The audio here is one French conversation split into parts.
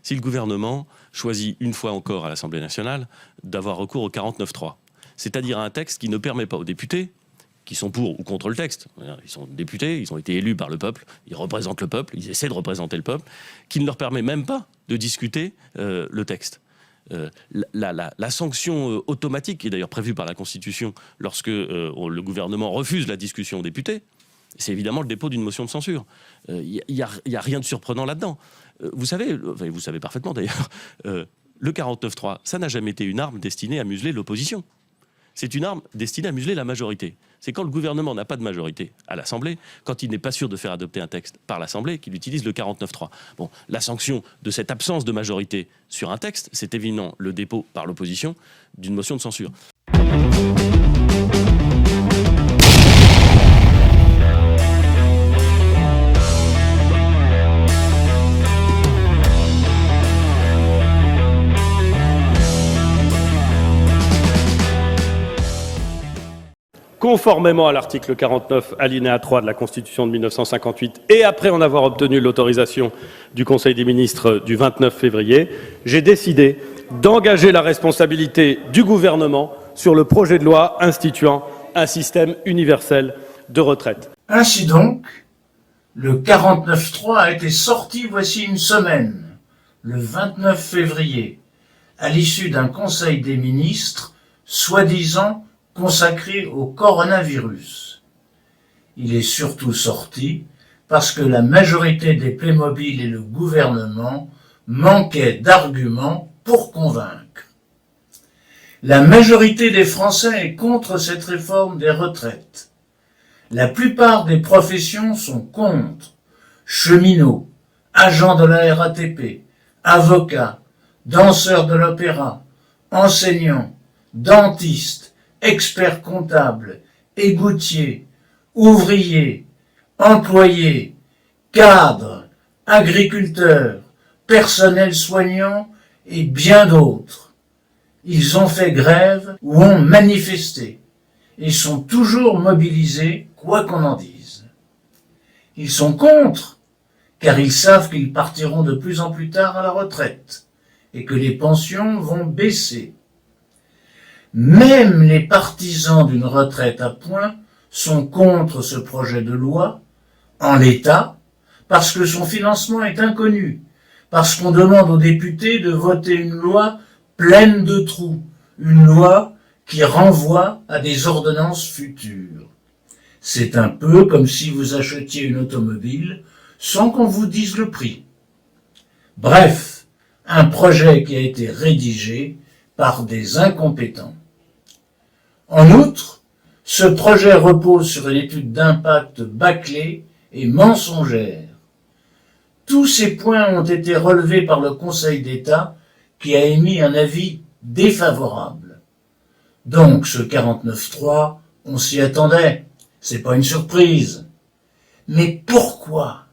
Si le gouvernement choisit une fois encore à l'Assemblée nationale d'avoir recours au 49.3, c'est-à-dire à un texte qui ne permet pas aux députés, qui sont pour ou contre le texte, ils sont députés, ils ont été élus par le peuple, ils représentent le peuple, ils essaient de représenter le peuple, qui ne leur permet même pas de discuter le texte. La sanction automatique, qui est d'ailleurs prévue par la Constitution lorsque le gouvernement refuse la discussion aux députés, c'est évidemment le dépôt d'une motion de censure. Il n'y a rien de surprenant là-dedans. Vous savez parfaitement d'ailleurs, le 49.3, ça n'a jamais été une arme destinée à museler l'opposition. C'est une arme destinée à museler la majorité. C'est quand le gouvernement n'a pas de majorité à l'Assemblée, quand il n'est pas sûr de faire adopter un texte par l'Assemblée, qu'il utilise le 49.3. Bon, la sanction de cette absence de majorité sur un texte, c'est évidemment le dépôt par l'opposition d'une motion de censure. Conformément à l'article 49, alinéa 3 de la Constitution de 1958, et après en avoir obtenu l'autorisation du Conseil des ministres du 29 février, j'ai décidé d'engager la responsabilité du gouvernement sur le projet de loi instituant un système universel de retraite. Ainsi donc, le 49.3 a été sorti voici une semaine, le 29 février, à l'issue d'un Conseil des ministres, soi-disant consacré au coronavirus. Il est surtout sorti parce que la majorité des Playmobil et le gouvernement manquaient d'arguments pour convaincre. La majorité des Français est contre cette réforme des retraites. La plupart des professions sont contre. Cheminots, agents de la RATP, avocats, danseurs de l'opéra, enseignants, dentistes, experts comptables, égoutiers, ouvriers, employés, cadres, agriculteurs, personnel soignant et bien d'autres. Ils ont fait grève ou ont manifesté et sont toujours mobilisés, quoi qu'on en dise. Ils sont contre, car ils savent qu'ils partiront de plus en plus tard à la retraite et que les pensions vont baisser. Même les partisans d'une retraite à points sont contre ce projet de loi, en l'état, parce que son financement est inconnu, parce qu'on demande aux députés de voter une loi pleine de trous, une loi qui renvoie à des ordonnances futures. C'est un peu comme si vous achetiez une automobile sans qu'on vous dise le prix. Bref, un projet qui a été rédigé par des incompétents. En outre, ce projet repose sur une étude d'impact bâclée et mensongère. Tous ces points ont été relevés par le Conseil d'État qui a émis un avis défavorable. Donc ce 49.3, on s'y attendait, c'est pas une surprise. Mais pourquoi ?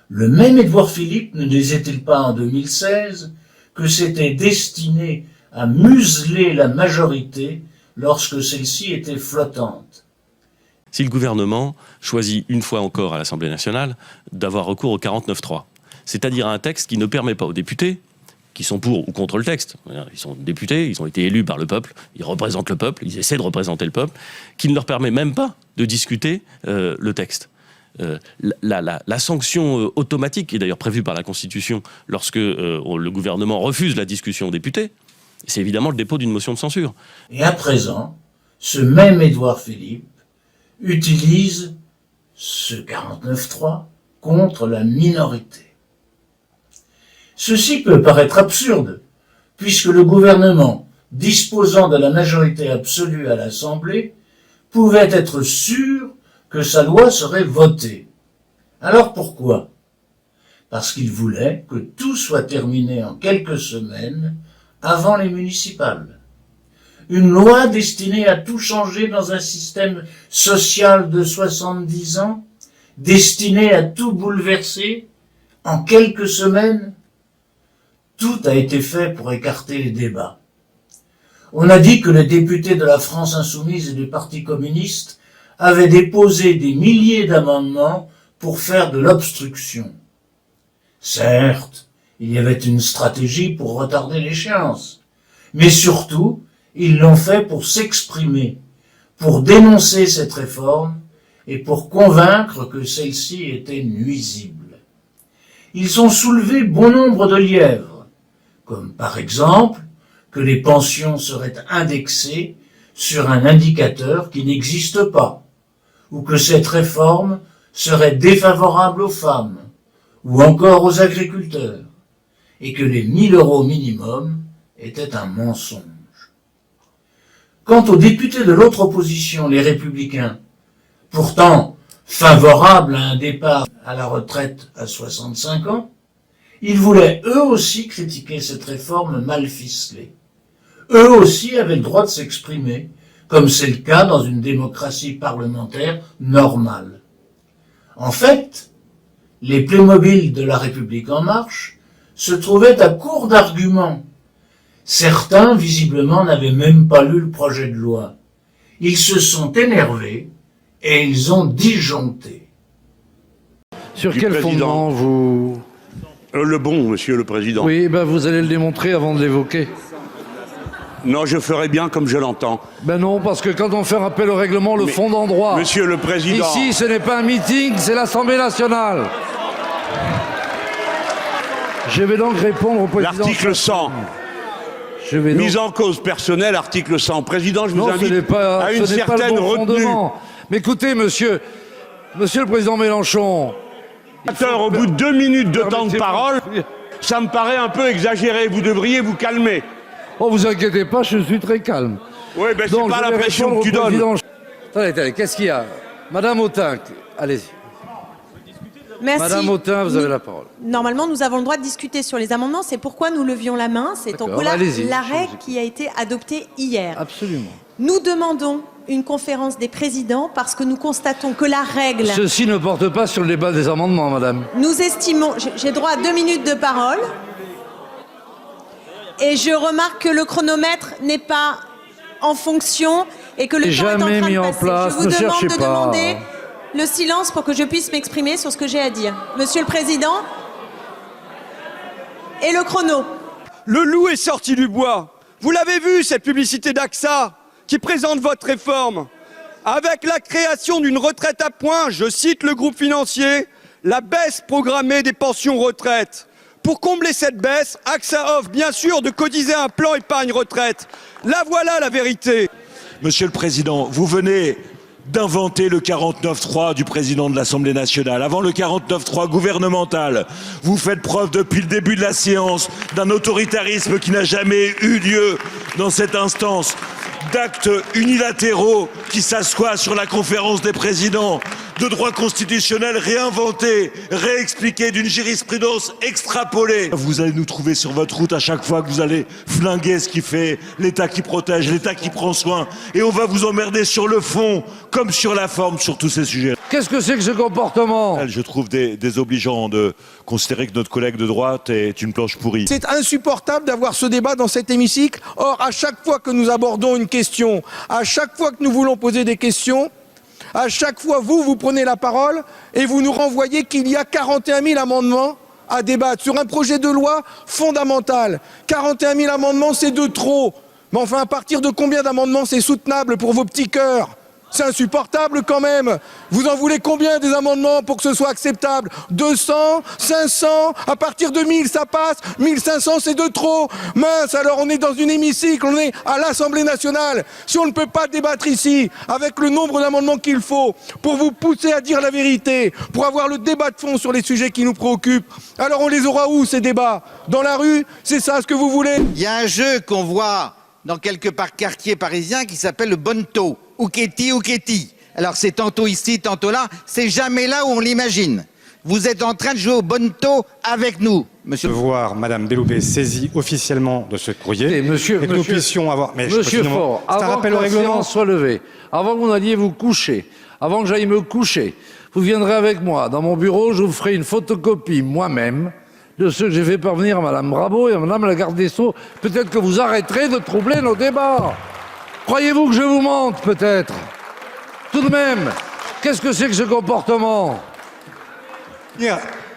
Le même Édouard Philippe ne disait-il pas en 2016 que c'était destiné à museler la majorité lorsque celle-ci était flottante? Si le gouvernement choisit une fois encore à l'Assemblée nationale d'avoir recours au 49.3, c'est-à-dire à un texte qui ne permet pas aux députés, qui sont pour ou contre le texte, ils sont députés, ils ont été élus par le peuple, ils représentent le peuple, ils essaient de représenter le peuple, qui ne leur permet même pas de discuter le texte. La sanction automatique, qui est d'ailleurs prévue par la Constitution lorsque le gouvernement refuse la discussion aux députés, c'est évidemment le dépôt d'une motion de censure. Et à présent, ce même Édouard Philippe utilise ce 49.3 contre la minorité. Ceci peut paraître absurde, puisque le gouvernement, disposant de la majorité absolue à l'Assemblée, pouvait être sûr que sa loi serait votée. Alors pourquoi ? Parce qu'il voulait que tout soit terminé en quelques semaines avant les municipales. Une loi destinée à tout changer dans un système social de 70 ans, destinée à tout bouleverser en quelques semaines. Tout a été fait pour écarter les débats. On a dit que les députés de la France insoumise et du Parti communiste avaient déposé des milliers d'amendements pour faire de l'obstruction. Certes, Il y avait une stratégie pour retarder l'échéance. Mais surtout, ils l'ont fait pour s'exprimer, pour dénoncer cette réforme et pour convaincre que celle-ci était nuisible. Ils ont soulevé bon nombre de lièvres, comme par exemple que les pensions seraient indexées sur un indicateur qui n'existe pas, ou que cette réforme serait défavorable aux femmes, ou encore aux agriculteurs, et que les 1 000 € minimum étaient un mensonge. Quant aux députés de l'autre opposition, les Républicains, pourtant favorables à un départ à la retraite à 65 ans, ils voulaient eux aussi critiquer cette réforme mal ficelée. Eux aussi avaient le droit de s'exprimer, comme c'est le cas dans une démocratie parlementaire normale. En fait, les Playmobil de la République en marche se trouvaient à court d'arguments. Certains, visiblement, n'avaient même pas lu le projet de loi. Ils se sont énervés et ils ont disjoncté. Sur quel fondement vous... Le bon, Monsieur le Président. Oui, ben vous allez le démontrer avant de l'évoquer. Non, je ferai bien comme je l'entends. Ben non, parce que quand on fait rappel au règlement, le fond en droit... Monsieur le Président... Ici, ce n'est pas un meeting, c'est l'Assemblée nationale. Je vais donc répondre au président... L'article 100. Je vais donc... Mise en cause personnelle, article 100. Président, je vous non, invite à une certaine retenue. Mais écoutez, monsieur le Président Mélenchon... Au bout de 2 minutes de temps de parole, ça me paraît un peu exagéré. Vous devriez vous calmer. Oh, vous inquiétez pas, je suis très calme. Oui, ben c'est pas l'impression que tu donnes. Attendez, qu'est-ce qu'il y a? Madame Autain, allez-y. Merci. Madame Autain, vous avez la parole. Normalement, nous avons le droit de discuter sur les amendements. C'est pourquoi nous levions la main. C'est en l'arrêt qui a été adopté hier. Absolument. Nous demandons une conférence des présidents parce que nous constatons que la règle... Ceci ne porte pas sur le débat des amendements, madame. Nous estimons... J'ai droit à 2 minutes de parole. Et je remarque que le chronomètre n'est pas en fonction et que le temps est en train de mis en passer. place, Je vous ne demande cherchez de pas. demander le silence pour que je puisse m'exprimer sur ce que j'ai à dire. Monsieur le Président, et le chrono. Le loup est sorti du bois. Vous l'avez vu, cette publicité d'AXA qui présente votre réforme. Avec la création d'une retraite à points, je cite le groupe financier, la baisse programmée des pensions retraite. Pour combler cette baisse, AXA offre bien sûr de cotiser un plan épargne retraite. Là voilà la vérité. Monsieur le Président, vous venez d'inventer le 49.3 du président de l'Assemblée nationale. Avant le 49.3 gouvernemental, vous faites preuve depuis le début de la séance d'un autoritarisme qui n'a jamais eu lieu dans cette instance, d'actes unilatéraux qui s'assoient sur la conférence des présidents, de droit constitutionnel réinventé, réexpliqué, d'une jurisprudence extrapolée. Vous allez nous trouver sur votre route à chaque fois que vous allez flinguer ce qui fait l'État qui protège, l'État qui prend soin. Et on va vous emmerder sur le fond comme sur la forme sur tous ces sujets. Qu'est-ce que c'est que ce comportement? Je trouve désobligeant de considérer que notre collègue de droite est une planche pourrie. C'est insupportable d'avoir ce débat dans cet hémicycle. Or, à chaque fois que nous abordons une question, à chaque fois que nous voulons poser des questions, à chaque fois, vous prenez la parole et vous nous renvoyez qu'il y a 41 000 amendements à débattre sur un projet de loi fondamental. 41 000 amendements, c'est de trop. Mais enfin, à partir de combien d'amendements c'est soutenable pour vos petits cœurs? C'est insupportable quand même. Vous en voulez combien des amendements pour que ce soit acceptable? 200, 500, à partir de 1000 ça passe, 1500 c'est de trop. Mince, alors on est dans une hémicycle, on est à l'Assemblée nationale. Si on ne peut pas débattre ici avec le nombre d'amendements qu'il faut pour vous pousser à dire la vérité, pour avoir le débat de fond sur les sujets qui nous préoccupent, alors on les aura où ces débats? Dans la rue? C'est ça ce que vous voulez? Il y a un jeu qu'on voit dans quelques quartiers parisiens qui s'appelle le bonneto. Ouketi. Alors c'est tantôt ici, tantôt là, c'est jamais là où on l'imagine. Vous êtes en train de jouer au bonneto avec nous, monsieur. De voir Madame Belloubet saisie officiellement de ce courrier. Et que nous puissions avoir... Monsieur Faure, avant que la séance soit levée, avant que vous n'alliez vous coucher, avant que j'aille me coucher, vous viendrez avec moi dans mon bureau, je vous ferai une photocopie moi-même de ce que j'ai fait parvenir à Madame Brabo et à Madame la garde des Sceaux. Peut-être que vous arrêterez de troubler nos débats. Croyez-vous que je vous mente, peut-être? Tout de même, qu'est-ce que c'est que ce comportement?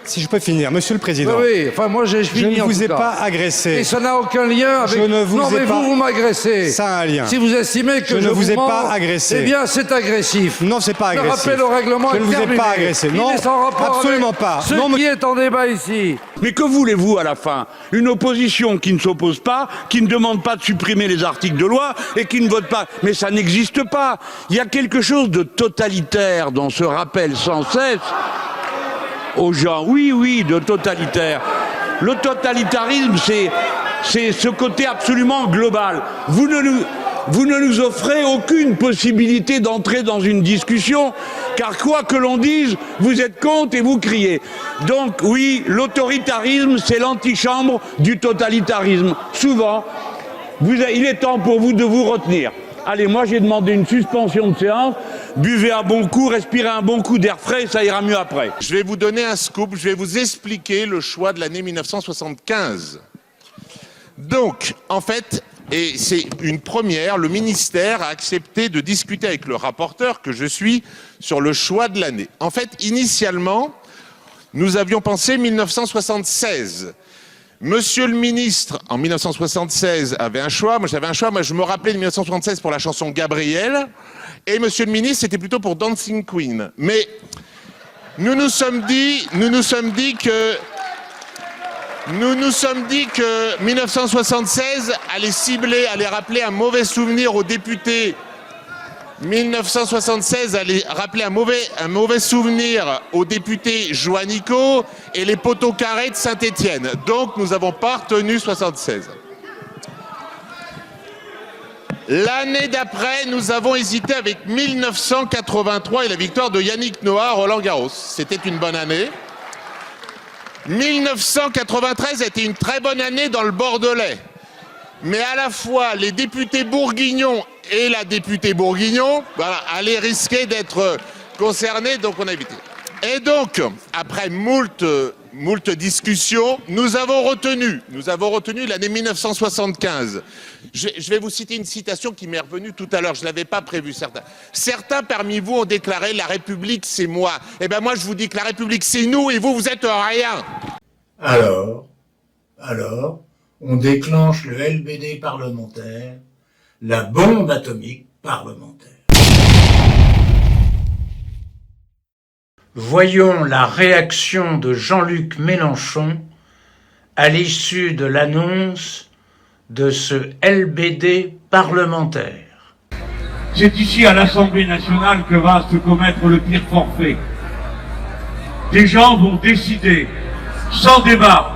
Si je peux finir, Monsieur le Président. Oui, enfin moi j'ai fini. Je ne vous ai pas agressé. Et ça n'a aucun lien avec... Je ne vous non, ai mais pas... vous m'agressez. Ça a un lien. Si vous estimez que je ne vous ai mens, pas agressé. Eh bien, c'est agressif. Non, c'est pas agressif. Le rappel au règlement je ne vous ai terminé. pas agressé. Non, il est sans rapport absolument avec pas. Ce non, qui est en débat ici. Mais que voulez-vous à la fin? Une opposition qui ne s'oppose pas, qui ne demande pas de supprimer les articles de loi et qui ne vote pas. Mais ça n'existe pas. Il y a quelque chose de totalitaire dans ce rappel sans cesse aux gens. Oui, oui, de totalitaire. Le totalitarisme, c'est ce côté absolument global. Vous ne nous offrez aucune possibilité d'entrer dans une discussion, car quoi que l'on dise, vous êtes contre et vous criez. Donc oui, l'autoritarisme, c'est l'antichambre du totalitarisme. Souvent, il est temps pour vous de vous retenir. Allez, moi j'ai demandé une suspension de séance, buvez un bon coup, respirez un bon coup d'air frais, ça ira mieux après. Je vais vous donner un scoop, je vais vous expliquer le choix de l'année 1975. Donc, en fait, et c'est une première, le ministère a accepté de discuter avec le rapporteur que je suis sur le choix de l'année. En fait, initialement, nous avions pensé 1976. Monsieur le ministre, en 1976, avait un choix. Moi, j'avais un choix. Moi, je me rappelais de 1976 pour la chanson Gabriel. Et monsieur le ministre, c'était plutôt pour Dancing Queen. Mais nous nous sommes dit que 1976 allait rappeler un mauvais souvenir aux députés. 1976 allait rappeler un mauvais souvenir aux députés Joannico et les poteaux carrés de Saint-Étienne. Donc nous n'avons pas retenu 76. L'année d'après, nous avons hésité avec 1983 et la victoire de Yannick Noah à Roland-Garros. C'était une bonne année. 1993 a été une très bonne année dans le Bordelais. Mais à la fois, les députés bourguignons et la députée Bourguignon allaient risquer d'être concernés, donc on a évité. Et donc, après moult discussions, nous avons retenu l'année 1975. Je vais vous citer une citation qui m'est revenue tout à l'heure, je ne l'avais pas prévue, certains. Certains parmi vous ont déclaré « La République, c'est moi ». Eh bien moi, je vous dis que la République, c'est nous, et vous êtes rien. Alors, on déclenche le LBD parlementaire, la bombe atomique parlementaire. Voyons la réaction de Jean-Luc Mélenchon à l'issue de l'annonce de ce LBD parlementaire. C'est ici à l'Assemblée nationale que va se commettre le pire forfait. Des gens vont décider, sans débat,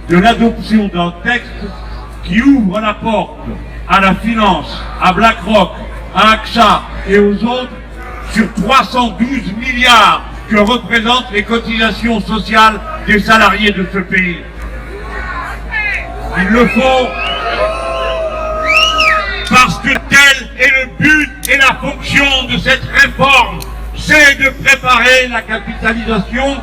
de l'adoption d'un texte qui ouvre la porte à la finance, à BlackRock, à AXA et aux autres sur 312 milliards que représentent les cotisations sociales des salariés de ce pays. Ils le font parce que tel est le but et la fonction de cette réforme, c'est de préparer la capitalisation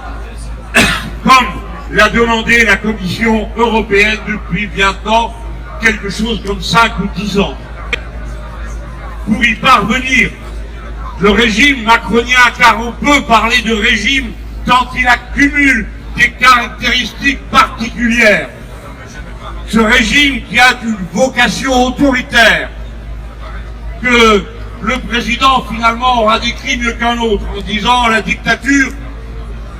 comme l'a demandé la Commission européenne depuis bientôt quelque chose comme 5 ou 10 ans. Pour y parvenir, le régime macronien, car on peut parler de régime tant il accumule des caractéristiques particulières. Ce régime qui a une vocation autoritaire, que le président finalement aura décrit mieux qu'un autre en disant la dictature,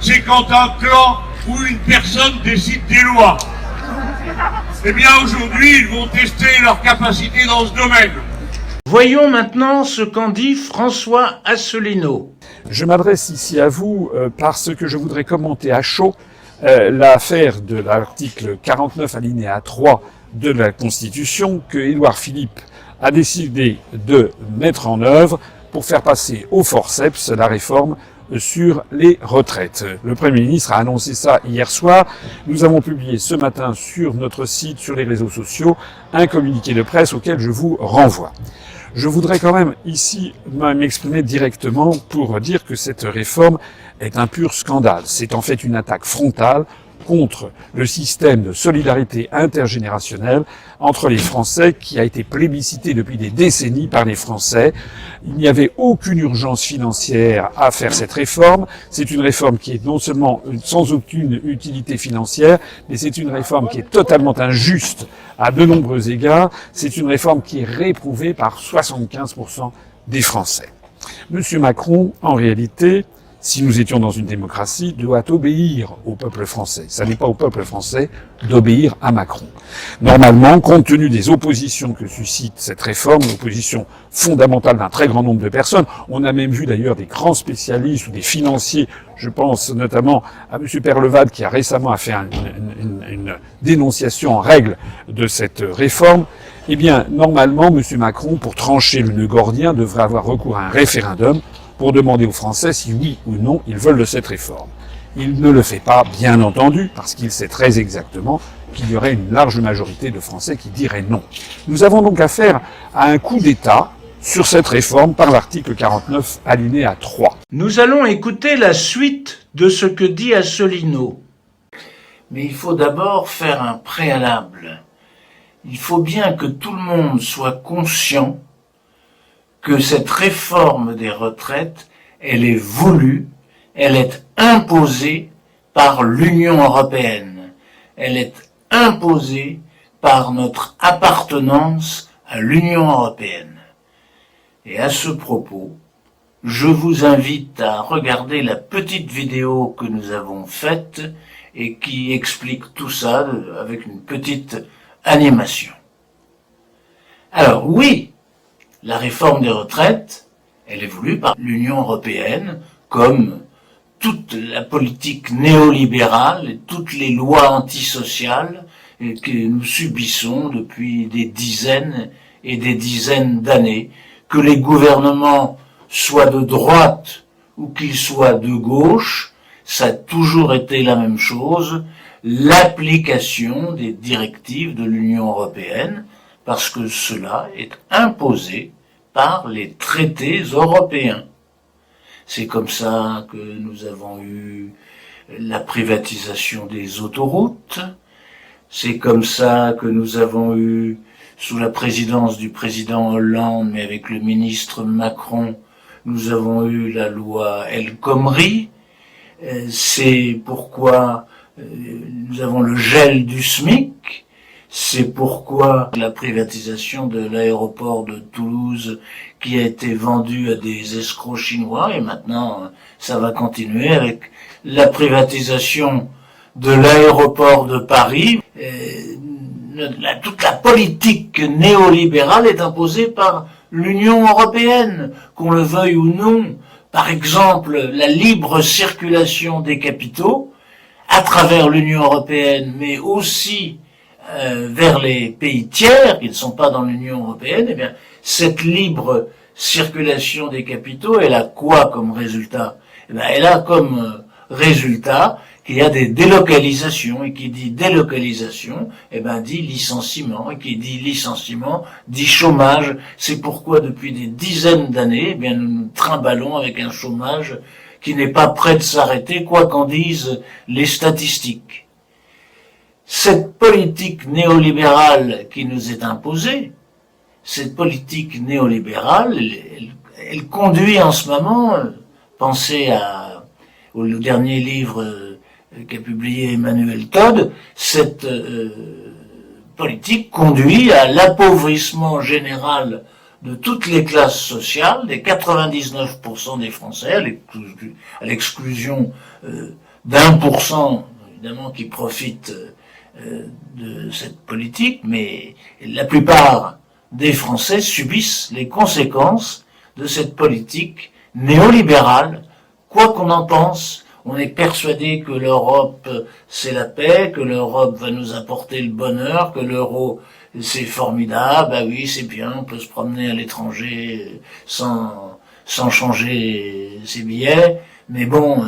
c'est quand un clan ou une personne décide des lois. Eh bien aujourd'hui, ils vont tester leur capacité dans ce domaine. Voyons maintenant ce qu'en dit François Asselineau. Je m'adresse ici à vous parce que je voudrais commenter à chaud l'affaire de l'article 49 alinéa 3 de la Constitution que Édouard Philippe a décidé de mettre en œuvre pour faire passer au forceps la réforme sur les retraites. Le Premier ministre a annoncé ça hier soir. Nous avons publié ce matin sur notre site, sur les réseaux sociaux, un communiqué de presse auquel je vous renvoie. Je voudrais quand même ici m'exprimer directement pour dire que cette réforme est un pur scandale. C'est en fait une attaque frontale contre le système de solidarité intergénérationnelle entre les Français qui a été plébiscité depuis des décennies par les Français. Il n'y avait aucune urgence financière à faire cette réforme. C'est une réforme qui est non seulement sans aucune utilité financière, mais c'est une réforme qui est totalement injuste à de nombreux égards. C'est une réforme qui est réprouvée par 75% des Français. Monsieur Macron, en réalité, si nous étions dans une démocratie, doit obéir au peuple français. Ça n'est pas au peuple français d'obéir à Macron. Normalement, compte tenu des oppositions que suscite cette réforme, l'opposition fondamentale d'un très grand nombre de personnes, on a même vu d'ailleurs des grands spécialistes ou des financiers, je pense notamment à M. Perlevade qui a récemment fait une dénonciation en règle de cette réforme. Eh bien, normalement, M. Macron, pour trancher le nœud gordien, devrait avoir recours à un référendum pour demander aux Français si oui ou non ils veulent de cette réforme. Il ne le fait pas, bien entendu, parce qu'il sait très exactement qu'il y aurait une large majorité de Français qui diraient non. Nous avons donc affaire à un coup d'État sur cette réforme par l'article 49, alinéa 3. Nous allons écouter la suite de ce que dit Asselineau. Mais il faut d'abord faire un préalable. Il faut bien que tout le monde soit conscient que cette réforme des retraites, elle est voulue, elle est imposée par l'Union européenne. Elle est imposée par notre appartenance à l'Union européenne. Et à ce propos, je vous invite à regarder la petite vidéo que nous avons faite et qui explique tout ça avec une petite animation. Alors oui, la réforme des retraites, elle est voulue par l'Union européenne, comme toute la politique néolibérale et toutes les lois antisociales que nous subissons depuis des dizaines et des dizaines d'années, que les gouvernements soient de droite ou qu'ils soient de gauche, ça a toujours été la même chose, l'application des directives de l'Union européenne, parce que cela est imposé par les traités européens. C'est comme ça que nous avons eu la privatisation des autoroutes, c'est comme ça que nous avons eu, sous la présidence du président Hollande, mais avec le ministre Macron, nous avons eu la loi El Khomri, c'est pourquoi nous avons le gel du SMIC, c'est pourquoi la privatisation de l'aéroport de Toulouse qui a été vendu à des escrocs chinois, et maintenant ça va continuer avec la privatisation de l'aéroport de Paris. Toute la politique néolibérale est imposée par l'Union européenne, qu'on le veuille ou non. Par exemple, la libre circulation des capitaux à travers l'Union européenne, mais aussi vers les pays tiers qui ne sont pas dans l'Union européenne. Eh bien, cette libre circulation des capitaux, elle a quoi comme résultat? Eh bien, elle a comme résultat qu'il y a des délocalisations, et qui dit délocalisation, eh ben, dit licenciement, et qui dit licenciement, dit chômage. C'est pourquoi depuis des dizaines d'années, eh bien, nous nous trimballons avec un chômage qui n'est pas prêt de s'arrêter, quoi qu'en disent les statistiques. Cette politique néolibérale qui nous est imposée, cette politique néolibérale, elle conduit en ce moment, pensez au dernier livre qu'a publié Emmanuel Todd, cette politique conduit à l'appauvrissement général de toutes les classes sociales, des 99% des Français, à l'exclusion d'1%, évidemment, qui profite de cette politique, mais la plupart des Français subissent les conséquences de cette politique néolibérale. Quoi qu'on en pense, on est persuadé que l'Europe, c'est la paix, que l'Europe va nous apporter le bonheur, que l'euro, c'est formidable, bah oui, c'est bien, on peut se promener à l'étranger sans changer ses billets, mais bon,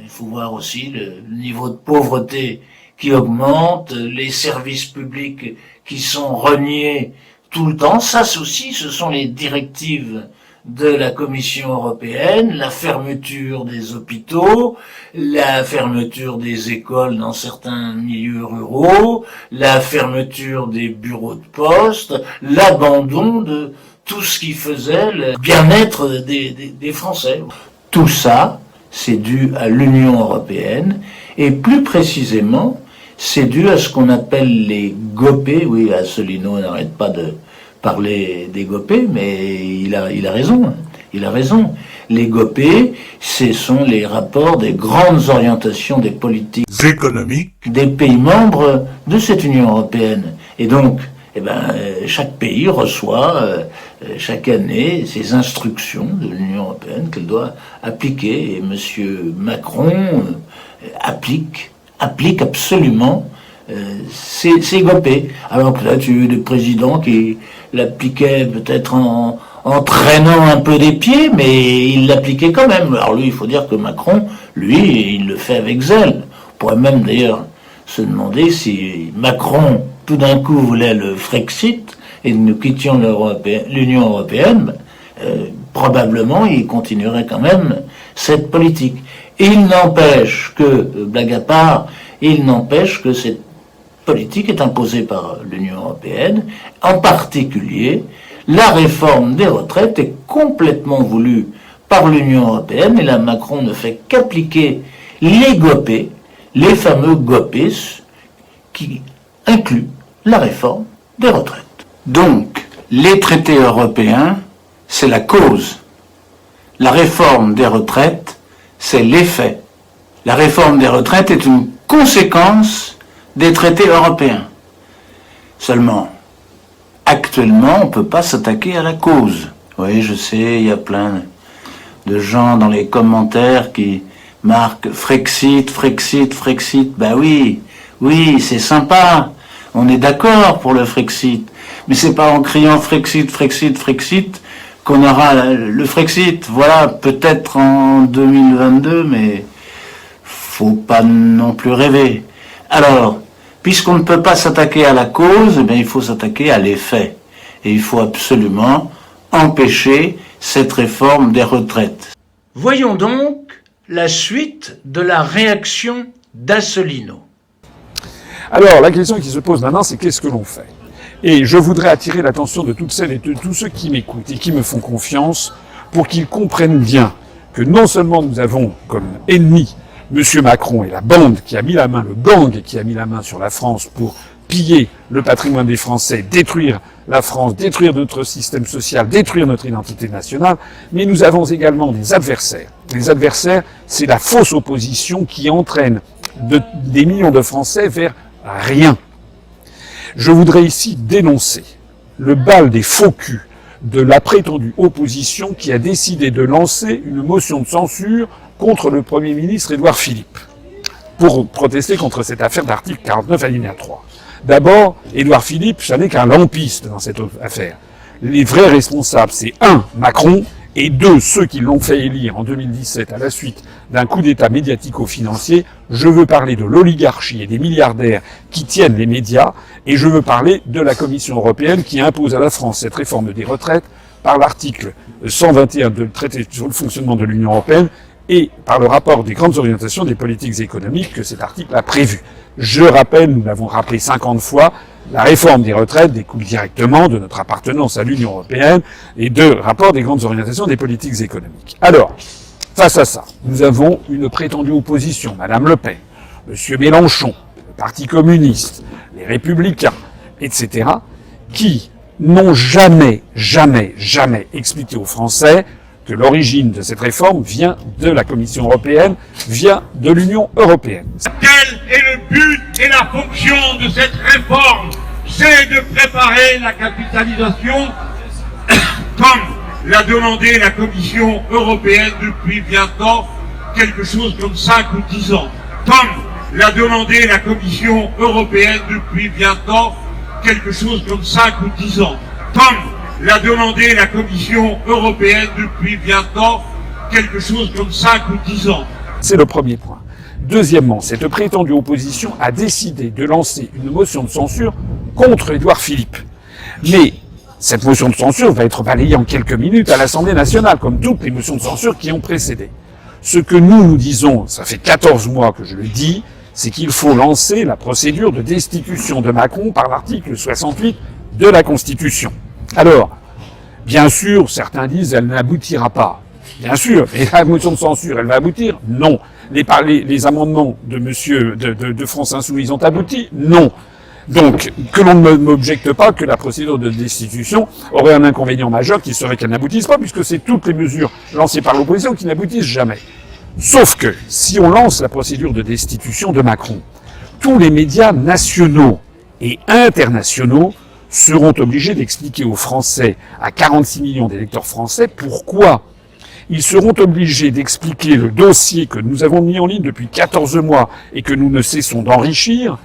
il faut voir aussi le niveau de pauvreté qui augmente, les services publics qui sont reniés tout le temps. Ça aussi, ce sont les directives de la Commission européenne, la fermeture des hôpitaux, la fermeture des écoles dans certains milieux ruraux, la fermeture des bureaux de poste, l'abandon de tout ce qui faisait le bien-être des Français. Tout ça, c'est dû à l'Union européenne, et plus précisément, c'est dû à ce qu'on appelle les GOPÉ. Oui, Asselineau n'arrête pas de parler des GOPÉ, mais il a raison. Il a raison. Les GOPÉ, ce sont les rapports des grandes orientations des politiques économiques des pays membres de cette Union européenne. Et donc, chaque pays reçoit chaque année ces instructions de l'Union européenne qu'elle doit appliquer. Et Monsieur Macron applique absolument ces GOPÉ. Alors peut-être il y a eu des présidents qui l'appliquaient peut-être en traînant un peu des pieds, mais il l'appliquait quand même. Alors lui, il faut dire que Macron, lui, il le fait avec zèle. On pourrait même d'ailleurs se demander si Macron, tout d'un coup, voulait le Frexit et nous quittions l'Union européenne, probablement il continuerait quand même cette politique. Et il n'empêche que, blague à part, il n'empêche que cette politique est imposée par l'Union européenne, en particulier la réforme des retraites est complètement voulue par l'Union européenne, et là Macron ne fait qu'appliquer les GOPÉ, les fameux GOPÉ qui incluent la réforme des retraites. Donc, les traités européens, c'est la cause. La réforme des retraites, c'est l'effet. La réforme des retraites est une conséquence des traités européens. Seulement, actuellement, on ne peut pas s'attaquer à la cause. Oui, je sais, il y a plein de gens dans les commentaires qui marquent Frexit, Frexit, Frexit. Ben oui, c'est sympa. On est d'accord pour le Frexit. Mais c'est pas en criant Frexit, Frexit, Frexit qu'on aura le Frexit. Voilà, peut-être en 2022, mais faut pas non plus rêver. Alors, puisqu'on ne peut pas s'attaquer à la cause, eh bien, il faut s'attaquer à l'effet. Et il faut absolument empêcher cette réforme des retraites. Voyons donc la suite de la réaction d'Asselineau. Alors, la question qui se pose maintenant, c'est qu'est-ce que l'on fait? Et je voudrais attirer l'attention de toutes celles et de tous ceux qui m'écoutent et qui me font confiance pour qu'ils comprennent bien que non seulement nous avons comme ennemi Monsieur Macron et la bande qui a mis la main, le gang qui a mis la main sur la France pour piller le patrimoine des Français, détruire la France, détruire notre système social, détruire notre identité nationale, mais nous avons également des adversaires. Les adversaires, c'est la fausse opposition qui entraîne des millions de Français vers rien. Je voudrais ici dénoncer le bal des faux culs de la prétendue opposition qui a décidé de lancer une motion de censure contre le Premier ministre Édouard Philippe, pour protester contre cette affaire d'article 49 alinéa 3. D'abord, Édouard Philippe, ça n'est qu'un lampiste dans cette affaire. Les vrais responsables, c'est 1. Macron, et 2. ceux qui l'ont fait élire en 2017 à la suite d'un coup d'État médiatico-financier. Je veux parler de l'oligarchie et des milliardaires qui tiennent les médias, et je veux parler de la Commission européenne qui impose à la France cette réforme des retraites par l'article 121 du traité sur le fonctionnement de l'Union européenne et par le rapport des grandes orientations des politiques économiques que cet article a prévu. Je rappelle, nous l'avons rappelé 50 fois, la réforme des retraites découle directement de notre appartenance à l'Union européenne et de rapport des grandes orientations des politiques économiques. Alors, face à ça, nous avons une prétendue opposition, Madame Le Pen, Monsieur Mélenchon, le Parti communiste, les Républicains, etc., qui n'ont jamais expliqué aux Français que l'origine de cette réforme vient de la Commission européenne, vient de l'Union européenne. Quel est le but et la fonction de cette réforme? C'est de préparer la capitalisation comme l'a demandé la Commission européenne depuis bientôt quelque chose comme 5 ou 10 ans. Comme l'a demandé la Commission européenne depuis bientôt quelque chose comme 5 ou 10 ans. Comme l'a demandé la Commission européenne depuis bientôt quelque chose comme 5 ou 10 ans. C'est le premier point. Deuxièmement, cette prétendue opposition a décidé de lancer une motion de censure contre Édouard Philippe. Mais cette motion de censure va être balayée en quelques minutes à l'Assemblée nationale, comme toutes les motions de censure qui ont précédé. Ce que nous disons, ça fait 14 mois que je le dis, c'est qu'il faut lancer la procédure de destitution de Macron par l'article 68 de la Constitution. Alors, bien sûr, certains disent elle n'aboutira pas. Bien sûr, mais la motion de censure, elle va aboutir? Non. Les amendements de France Insoumise ont abouti? Non. Donc, que l'on ne m'objecte pas que la procédure de destitution aurait un inconvénient majeur qui serait qu'elle n'aboutisse pas, puisque c'est toutes les mesures lancées par l'opposition qui n'aboutissent jamais. Sauf que, si on lance la procédure de destitution de Macron, tous les médias nationaux et internationaux seront obligés d'expliquer aux Français, à 46 millions d'électeurs français, pourquoi ils seront obligés d'expliquer le dossier que nous avons mis en ligne depuis 14 mois et que nous ne cessons d'enrichir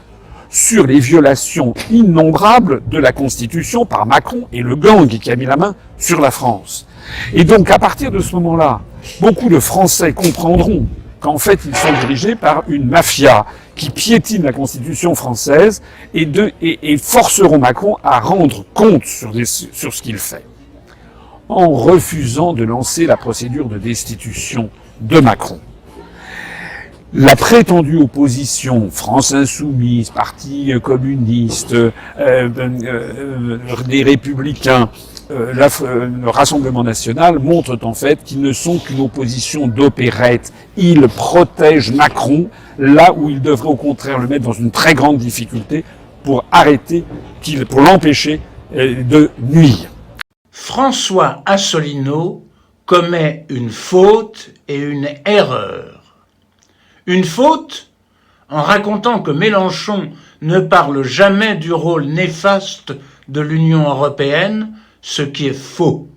sur les violations innombrables de la Constitution par Macron et le gang qui a mis la main sur la France. Et donc, à partir de ce moment-là, beaucoup de Français comprendront qu'en fait, ils sont dirigés par une mafia qui piétine la Constitution française et forceront Macron à rendre compte sur ce qu'il fait. En refusant de lancer la procédure de destitution de Macron, la prétendue opposition, France Insoumise, Parti communiste, les Républicains, le Rassemblement national montrent en fait qu'ils ne sont qu'une opposition d'opérette. Ils protègent Macron là où ils devraient au contraire le mettre dans une très grande difficulté pour pour l'empêcher de nuire. François Asselineau commet une faute et une erreur. Une faute en racontant que Mélenchon ne parle jamais du rôle néfaste de l'Union européenne, ce qui est faux.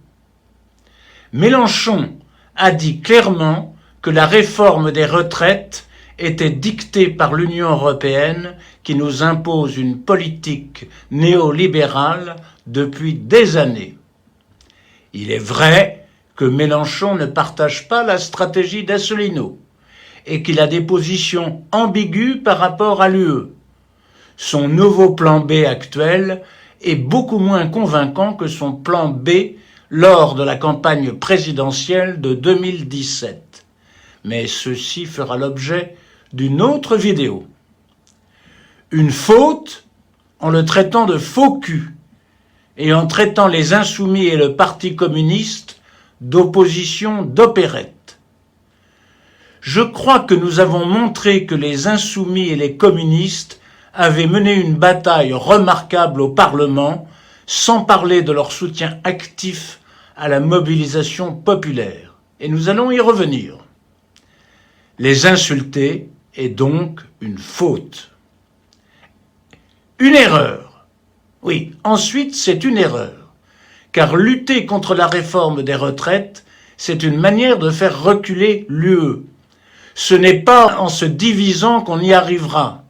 Mélenchon a dit clairement que la réforme des retraites était dictée par l'Union européenne qui nous impose une politique néolibérale depuis des années. Il est vrai que Mélenchon ne partage pas la stratégie d'Asselineau et qu'il a des positions ambiguës par rapport à l'UE. Son nouveau plan B actuel est beaucoup moins convaincant que son plan B lors de la campagne présidentielle de 2017. Mais ceci fera l'objet d'une autre vidéo. Une faute en le traitant de faux cul et en traitant les Insoumis et le Parti communiste d'opposition d'opérette. Je crois que nous avons montré que les Insoumis et les communistes avaient mené une bataille remarquable au Parlement, sans parler de leur soutien actif à la mobilisation populaire. Et nous allons y revenir. Les insulter est donc une faute. Une erreur. Oui, ensuite c'est une erreur. Car lutter contre la réforme des retraites, c'est une manière de faire reculer l'UE. Ce n'est pas en se divisant qu'on y arrivera.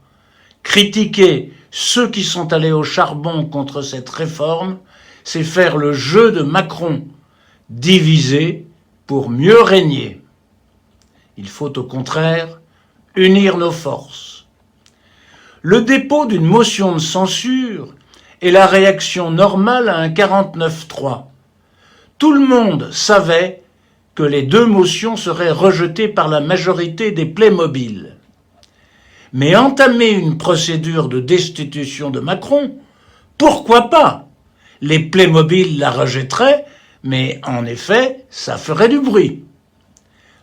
Critiquer ceux qui sont allés au charbon contre cette réforme, c'est faire le jeu de Macron, diviser pour mieux régner. Il faut au contraire unir nos forces. Le dépôt d'une motion de censure est la réaction normale à un 49.3. Tout le monde savait que les deux motions seraient rejetées par la majorité des Playmobil. Mais entamer une procédure de destitution de Macron, pourquoi pas? Les Playmobil la rejetteraient, mais en effet, ça ferait du bruit.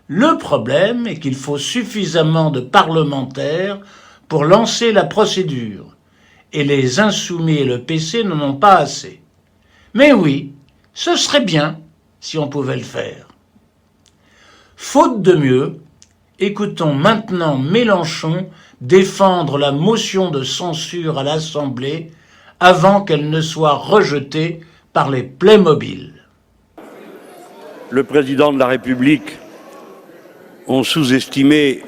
Le problème est qu'il faut suffisamment de parlementaires pour lancer la procédure, et les Insoumis et le PC n'en ont pas assez. Mais oui, ce serait bien si on pouvait le faire. Faute de mieux, écoutons maintenant Mélenchon défendre la motion de censure à l'Assemblée avant qu'elle ne soit rejetée par les Playmobil. Le président de la République ont sous-estimé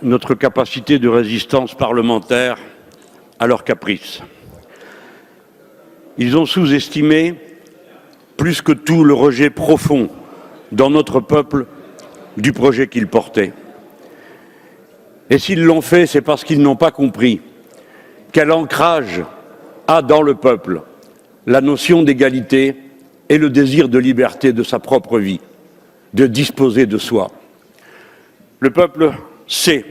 notre capacité de résistance parlementaire à leurs caprices. Ils ont sous-estimé plus que tout le rejet profond dans notre peuple du projet qu'ils portaient. Et s'ils l'ont fait, c'est parce qu'ils n'ont pas compris quel ancrage a dans le peuple la notion d'égalité et le désir de liberté de sa propre vie, de disposer de soi. Le peuple sait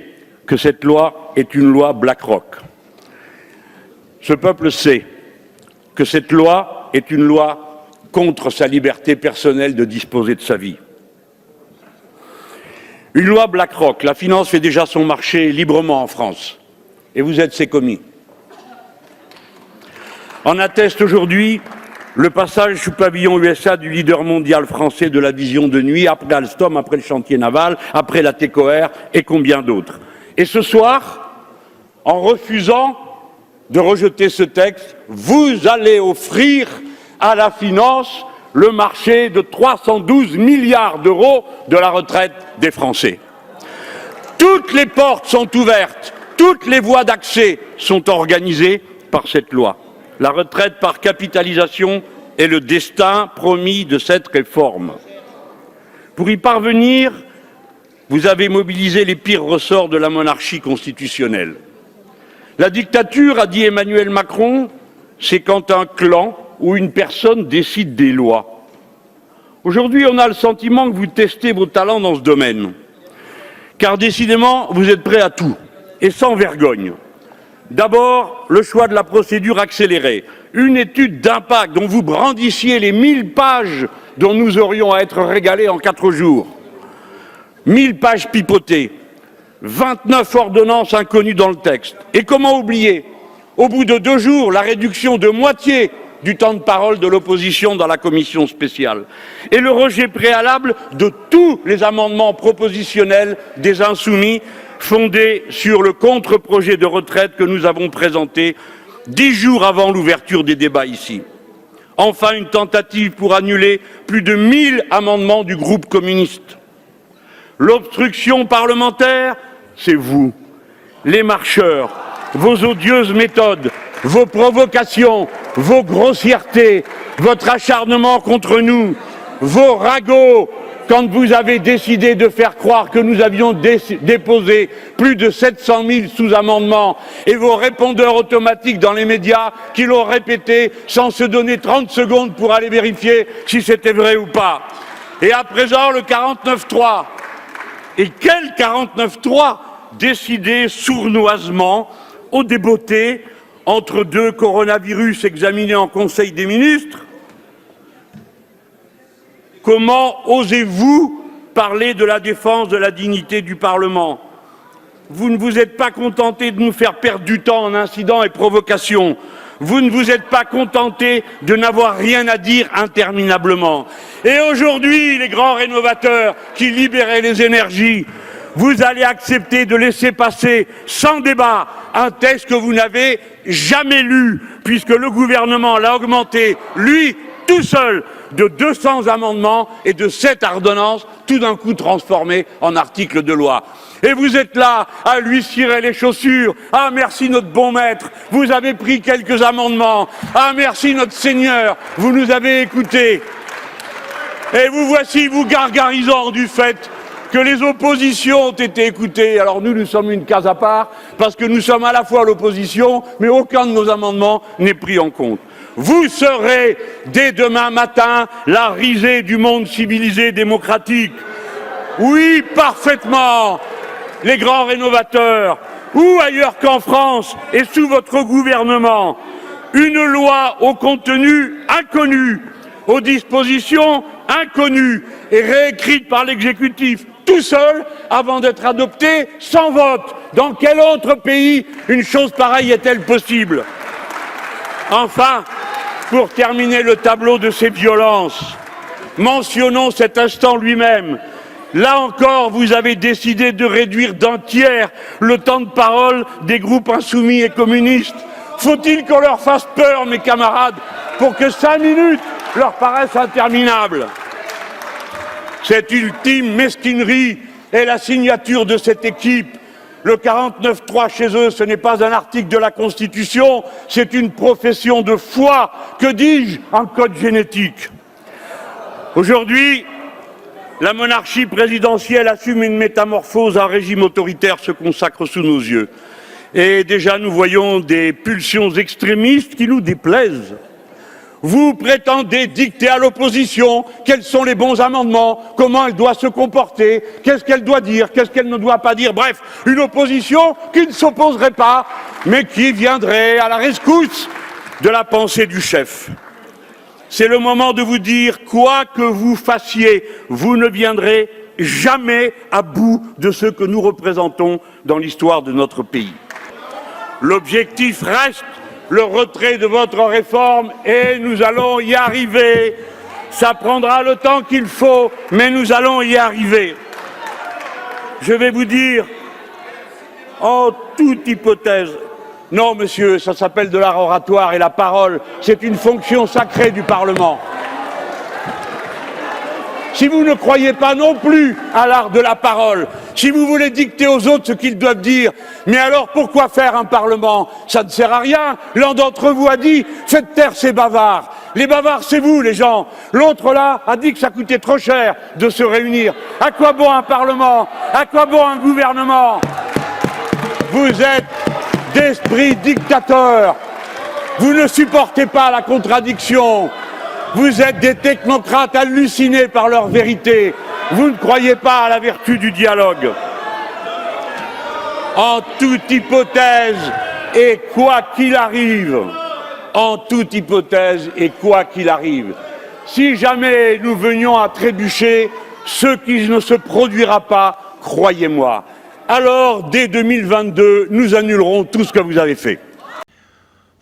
que cette loi est une loi BlackRock. Ce peuple sait que cette loi est une loi contre sa liberté personnelle de disposer de sa vie. Une loi BlackRock, la finance fait déjà son marché librement en France, et vous êtes ses commis. En atteste aujourd'hui le passage sous pavillon USA du leader mondial français de la vision de nuit, après Alstom, après le chantier naval, après la TECOR et combien d'autres. Et ce soir, en refusant de rejeter ce texte, vous allez offrir à la finance le marché de 312 milliards d'euros de la retraite des Français. Toutes les portes sont ouvertes, toutes les voies d'accès sont organisées par cette loi. La retraite par capitalisation est le destin promis de cette réforme. Pour y parvenir, vous avez mobilisé les pires ressorts de la monarchie constitutionnelle. La dictature, a dit Emmanuel Macron, c'est quand un clan ou une personne décide des lois. Aujourd'hui, on a le sentiment que vous testez vos talents dans ce domaine. Car décidément, vous êtes prêts à tout, et sans vergogne. D'abord, le choix de la procédure accélérée. Une étude d'impact dont vous brandissiez les 1000 pages dont nous aurions à être régalés en 4 jours. 1000 pages pipotées. 29 ordonnances inconnues dans le texte. Et comment oublier, au bout de 2 jours, la réduction de moitié du temps de parole de l'opposition dans la commission spéciale et le rejet préalable de tous les amendements propositionnels des Insoumis fondés sur le contre-projet de retraite que nous avons présenté 10 jours avant l'ouverture des débats ici. Enfin, une tentative pour annuler plus de 1000 amendements du groupe communiste. L'obstruction parlementaire, c'est vous, les marcheurs, vos odieuses méthodes, vos provocations, vos grossièretés, votre acharnement contre nous, vos ragots, quand vous avez décidé de faire croire que nous avions déposé plus de 700 000 sous-amendements et vos répondeurs automatiques dans les médias qui l'ont répété sans se donner 30 secondes pour aller vérifier si c'était vrai ou pas. Et à présent, le 49.3. Et quel 49.3 décidé sournoisement, au débeauté, entre 2 coronavirus examinés en Conseil des ministres? Comment osez-vous parler de la défense de la dignité du Parlement? Vous ne vous êtes pas contenté de nous faire perdre du temps en incidents et provocations. Vous ne vous êtes pas contenté de n'avoir rien à dire interminablement. Et aujourd'hui, les grands rénovateurs qui libéraient les énergies, vous allez accepter de laisser passer sans débat un texte que vous n'avez jamais lu, puisque le gouvernement l'a augmenté, lui, tout seul, de 200 amendements et de 7 ordonnances, tout d'un coup transformées en articles de loi. Et vous êtes là à lui cirer les chaussures. Ah, merci notre bon maître, vous avez pris quelques amendements. Ah, merci notre Seigneur, vous nous avez écoutés. Et vous voici, vous gargarisant du fait que les oppositions ont été écoutées. Alors nous sommes une case à part, parce que nous sommes à la fois l'opposition, mais aucun de nos amendements n'est pris en compte. Vous serez, dès demain matin, la risée du monde civilisé démocratique. Oui, parfaitement, les grands rénovateurs, où ailleurs qu'en France et sous votre gouvernement, une loi au contenu inconnu, aux dispositions inconnues et réécrite par l'exécutif tout seul avant d'être adoptée sans vote. Dans quel autre pays une chose pareille est-elle possible? Enfin, pour terminer le tableau de ces violences, mentionnons cet instant lui-même. Là encore, vous avez décidé de réduire d'un tiers le temps de parole des groupes insoumis et communistes. Faut-il qu'on leur fasse peur, mes camarades, pour que 5 minutes leur paraissent interminables? Cette ultime mesquinerie est la signature de cette équipe. Le 49.3 chez eux, ce n'est pas un article de la Constitution, c'est une profession de foi. Que dis-je? Un code génétique. Aujourd'hui, la monarchie présidentielle assume une métamorphose, un régime autoritaire se consacre sous nos yeux. Et déjà, nous voyons des pulsions extrémistes qui nous déplaisent. Vous prétendez dicter à l'opposition quels sont les bons amendements, comment elle doit se comporter, qu'est-ce qu'elle doit dire, qu'est-ce qu'elle ne doit pas dire. Bref, une opposition qui ne s'opposerait pas, mais qui viendrait à la rescousse de la pensée du chef. C'est le moment de vous dire, quoi que vous fassiez, vous ne viendrez jamais à bout de ce que nous représentons dans l'histoire de notre pays. L'objectif reste le retrait de votre réforme et nous allons y arriver. Ça prendra le temps qu'il faut, mais nous allons y arriver. Je vais vous dire, en toute hypothèse, non monsieur, ça s'appelle de l'art oratoire et la parole, c'est une fonction sacrée du Parlement. Si vous ne croyez pas non plus à l'art de la parole, si vous voulez dicter aux autres ce qu'ils doivent dire, mais alors pourquoi faire un Parlement? Ça ne sert à rien. L'un d'entre vous a dit « faites taire ces bavards ». Les bavards, c'est vous, les gens. L'autre, là, a dit que ça coûtait trop cher de se réunir. À quoi bon un Parlement? À quoi bon un gouvernement? Vous êtes d'esprit dictateur. Vous ne supportez pas la contradiction. Vous êtes des technocrates hallucinés par leur vérité. Vous ne croyez pas à la vertu du dialogue. En toute hypothèse, et quoi qu'il arrive, en toute hypothèse, et quoi qu'il arrive, si jamais nous venions à trébucher, ce qui ne se produira pas, croyez-moi, alors dès 2022, nous annulerons tout ce que vous avez fait.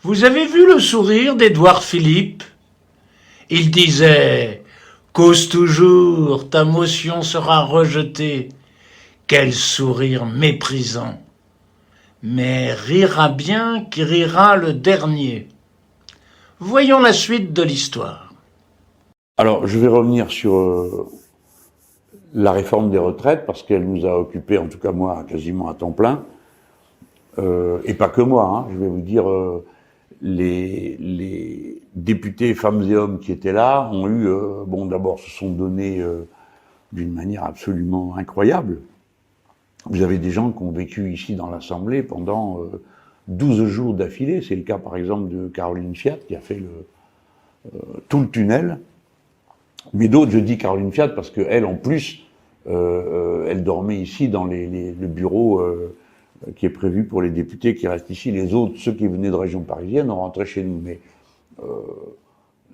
Vous avez vu le sourire d'Édouard Philippe? Il disait « Cause toujours, ta motion sera rejetée. » Quel sourire méprisant. Mais rira bien qui rira le dernier. Voyons la suite de l'histoire. Alors, je vais revenir sur la réforme des retraites, parce qu'elle nous a occupés, en tout cas moi, quasiment à temps plein. Et pas que moi, hein, je vais vous dire... Les députés, femmes et hommes qui étaient là ont eu, bon d'abord se sont donnés d'une manière absolument incroyable. Vous avez des gens qui ont vécu ici dans l'Assemblée pendant 12 jours d'affilée. C'est le cas par exemple de Caroline Fiat qui a fait tout le tunnel. Mais d'autres, je dis Caroline Fiat parce qu'elle en plus, elle dormait ici dans le bureau qui est prévu pour les députés qui restent ici. Les autres, ceux qui venaient de région parisienne, ont rentré chez nous. Mais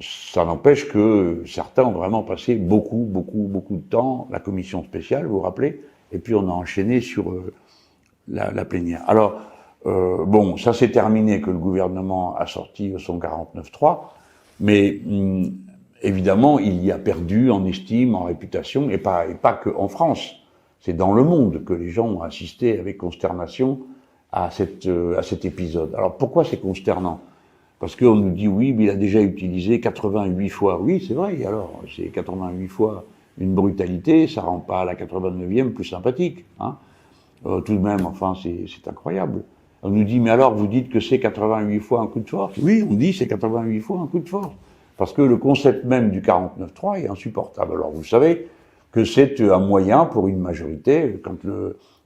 ça n'empêche que certains ont vraiment passé beaucoup de temps, la commission spéciale, vous vous rappelez, et puis on a enchaîné sur la plénière. Alors, bon, ça s'est terminé que le gouvernement a sorti son 49.3, mais évidemment, il y a perdu en estime, en réputation, et pas que en France. C'est dans le monde que les gens ont assisté avec consternation à cet épisode. Alors pourquoi c'est consternant? Parce qu'on nous dit oui, mais il a déjà utilisé 88 fois. Oui, c'est vrai, alors c'est 88 fois une brutalité, ça rend pas la 89e plus sympathique. Hein. Tout de même, enfin, c'est incroyable. On nous dit, mais alors vous dites que c'est 88 fois un coup de force? Oui, on dit c'est 88 fois un coup de force. Parce que le concept même du 49.3 est insupportable. Alors vous savez que c'est un moyen pour une majorité,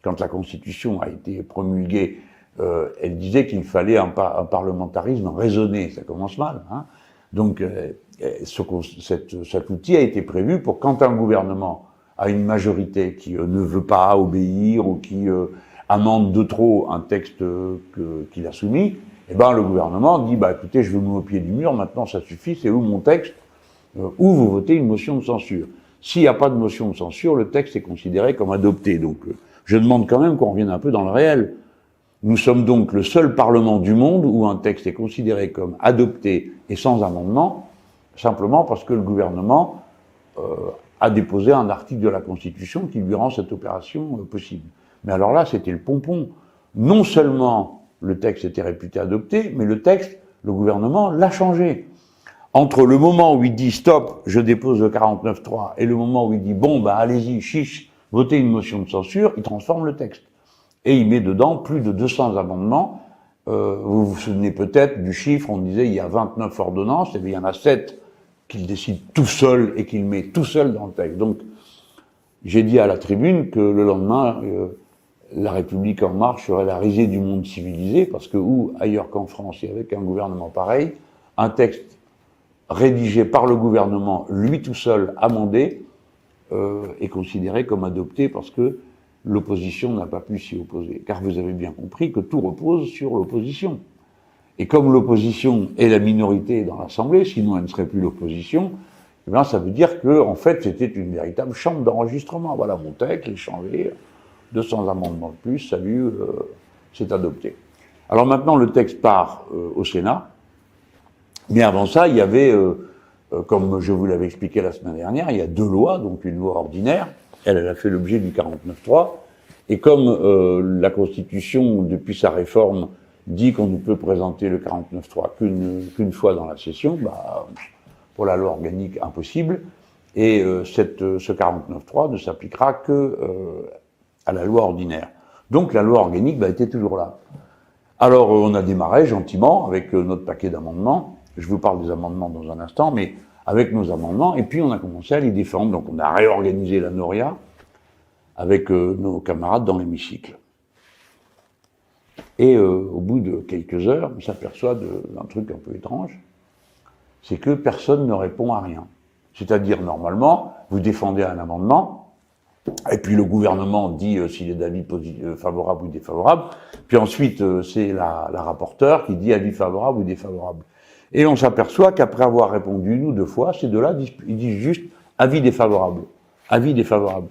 quand la Constitution a été promulguée, elle disait qu'il fallait un parlementarisme raisonné, ça commence mal. Hein. Donc cet outil a été prévu pour quand un gouvernement a une majorité qui ne veut pas obéir ou qui amende de trop un texte qu'il a soumis, eh ben le gouvernement dit bah écoutez, je veux me mettre au pied du mur, maintenant ça suffit, c'est où mon texte, ou vous votez une motion de censure. S'il n'y a pas de motion de censure, le texte est considéré comme adopté. Donc, je demande quand même qu'on revienne un peu dans le réel. Nous sommes donc le seul Parlement du monde où un texte est considéré comme adopté et sans amendement, simplement parce que le gouvernement a déposé un article de la Constitution qui lui rend cette opération possible. Mais alors là, c'était le pompon. Non seulement le texte était réputé adopté, mais le texte, le gouvernement l'a changé. Entre le moment où il dit « stop, je dépose le 49.3 » et le moment où il dit « bon, bah allez-y, chiche, votez une motion de censure », il transforme le texte. Et il met dedans plus de 200 amendements. Vous vous souvenez peut-être du chiffre, on disait il y a 29 ordonnances, et bien il y en a 7 qu'il décide tout seul et qu'il met tout seul dans le texte. Donc, j'ai dit à la tribune que le lendemain, la République en marche serait la risée du monde civilisé, parce que où ailleurs qu'en France, et avec un gouvernement pareil, un texte rédigé par le gouvernement, lui tout seul, amendé, est considéré comme adopté parce que l'opposition n'a pas pu s'y opposer. Car vous avez bien compris que tout repose sur l'opposition. Et comme l'opposition est la minorité dans l'Assemblée, sinon elle ne serait plus l'opposition, eh bien, ça veut dire que, en fait, c'était une véritable chambre d'enregistrement. Voilà mon texte, il est changé, 200 amendements de plus, salut, c'est adopté. Alors maintenant, le texte part au Sénat, mais avant ça, il y avait, comme je vous l'avais expliqué la semaine dernière, il y a 2 lois, donc une loi ordinaire, elle a fait l'objet du 49.3, et comme la Constitution, depuis sa réforme, dit qu'on ne peut présenter le 49.3 qu'une fois dans la session, bah, pour la loi organique, impossible, et ce 49.3 ne s'appliquera que à la loi ordinaire. Donc la loi organique était toujours là. Alors on a démarré gentiment avec notre paquet d'amendements, je vous parle des amendements dans un instant, mais avec nos amendements, et puis on a commencé à les défendre, donc on a réorganisé la Noria avec nos camarades dans l'hémicycle. Et au bout de quelques heures, on s'aperçoit d'un truc un peu étrange, c'est que personne ne répond à rien. C'est-à-dire, normalement, vous défendez un amendement, et puis le gouvernement dit s'il est d'avis favorable ou défavorable, puis ensuite c'est la rapporteure qui dit avis favorable ou défavorable. Et on s'aperçoit qu'après avoir répondu 1 ou 2 fois, ces deux-là, ils disent juste avis défavorable. Avis défavorable.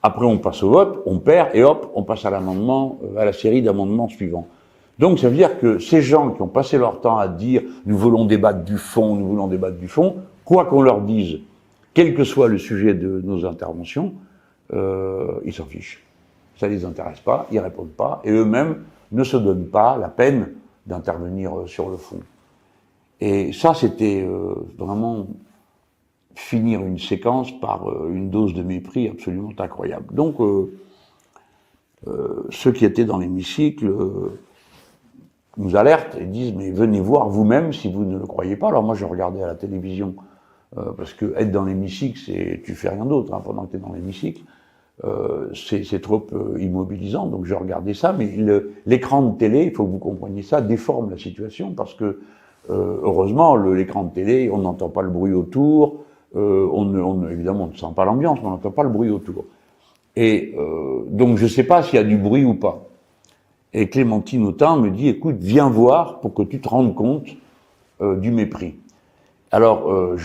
Après, on passe au vote, on perd, et hop, on passe à l'amendement, à la série d'amendements suivants. Donc, ça veut dire que ces gens qui ont passé leur temps à dire « nous voulons débattre du fond, nous voulons débattre du fond », quoi qu'on leur dise, quel que soit le sujet de nos interventions, ils s'en fichent. Ça les intéresse pas, ils répondent pas, et eux-mêmes ne se donnent pas la peine d'intervenir sur le fond. Et ça, c'était vraiment finir une séquence par une dose de mépris absolument incroyable. Donc, ceux qui étaient dans l'hémicycle nous alertent et disent « mais venez voir vous-même si vous ne le croyez pas ». Alors moi, je regardais à la télévision, parce que être dans l'hémicycle, tu fais rien d'autre pendant que tu es dans l'hémicycle. C'est trop immobilisant, donc je regardais ça, mais l'écran de télé, il faut que vous compreniez ça, déforme la situation, parce que heureusement, l'écran de télé, on n'entend pas le bruit autour, évidemment, on ne sent pas l'ambiance, mais on n'entend pas le bruit autour. Et donc, je ne sais pas s'il y a du bruit ou pas. Et Clémentine Autain me dit, écoute, viens voir pour que tu te rendes compte du mépris. Alors,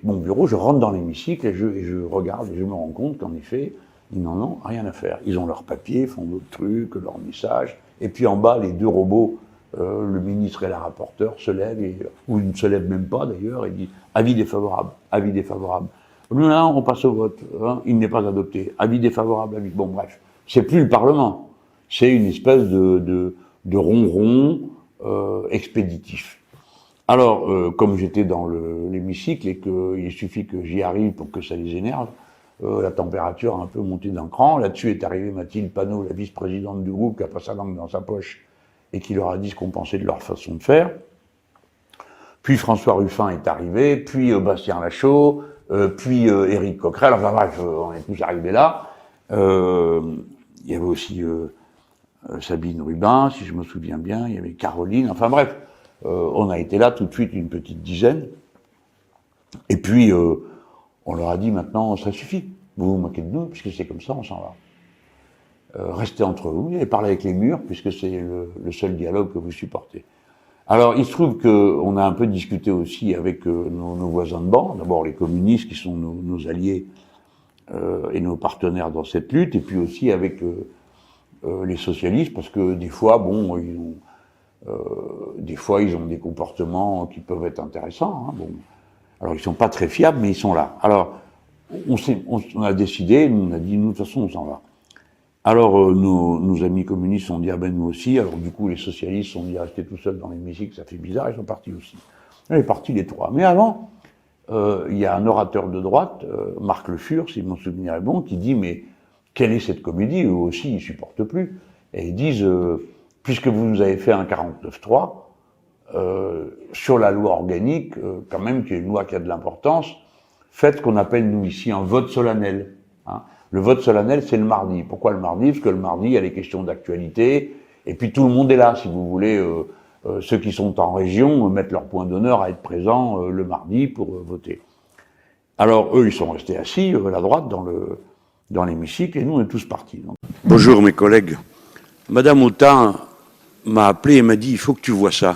mon bureau, je rentre dans l'hémicycle et je regarde et je me rends compte qu'en effet, ils n'en ont rien à faire. Ils ont leur papier, font d'autres trucs, leur message, et puis en bas, les 2 robots, le ministre et la rapporteure se lèvent, ou ils ne se lèvent même pas d'ailleurs, et disent avis défavorable, avis défavorable. Là, on passe au vote, il n'est pas adopté, avis défavorable, avis. Bon, bref, c'est plus le Parlement, c'est une espèce de ronron expéditif. Alors, comme j'étais dans l'hémicycle et qu'il suffit que j'y arrive pour que ça les énerve, la température a un peu monté d'un cran. Là-dessus est arrivée Mathilde Panot, la vice-présidente du groupe, qui a pas sa langue dans sa poche et qui leur a dit ce qu'on pensait de leur façon de faire. Puis François Ruffin est arrivé, puis Bastien Lachaud, puis Éric Coquerel, enfin bref, on est tous arrivés là. Il y avait aussi Sabine Rubin, si je me souviens bien, il y avait Caroline, enfin bref, on a été là tout de suite une petite dizaine. Et puis, on leur a dit maintenant, ça suffit, vous vous moquez de nous, puisque c'est comme ça, on s'en va. Restez entre vous et parlez avec les murs, puisque c'est le seul dialogue que vous supportez. Alors, il se trouve qu'on a un peu discuté aussi avec nos voisins de banc, d'abord les communistes qui sont nos alliés et nos partenaires dans cette lutte, et puis aussi avec les socialistes, parce que des fois, bon, ils ont des comportements qui peuvent être intéressants. Bon. Alors, ils sont pas très fiables, mais ils sont là. Alors, on a décidé, on a dit, nous, de toute façon, on s'en va. Alors, nos amis communistes ont dit, ah ben nous aussi. Alors, du coup, les socialistes ont dit, restez tout seuls dans l'hémicycle, ça fait bizarre, ils sont partis aussi. Ils sont partis les 3. Mais avant, il y a un orateur de droite, Marc Le Fur, si mon souvenir est bon, qui dit, mais quelle est cette comédie? Eux aussi, ils supportent plus. Et ils disent, puisque vous nous avez fait un 49.3, sur la loi organique, quand même, qui est une loi qui a de l'importance, faites ce qu'on appelle, nous, ici, un vote solennel. Le vote solennel, c'est le mardi. Pourquoi le mardi? Parce que le mardi, il y a les questions d'actualité, et puis tout le monde est là, si vous voulez. ceux qui sont en région mettent leur point d'honneur à être présents le mardi pour voter. Alors eux, ils sont restés assis, la droite, dans l'hémicycle, et nous, on est tous partis. Donc. Bonjour mes collègues. Madame Autain m'a appelé et m'a dit « il faut que tu vois ça ».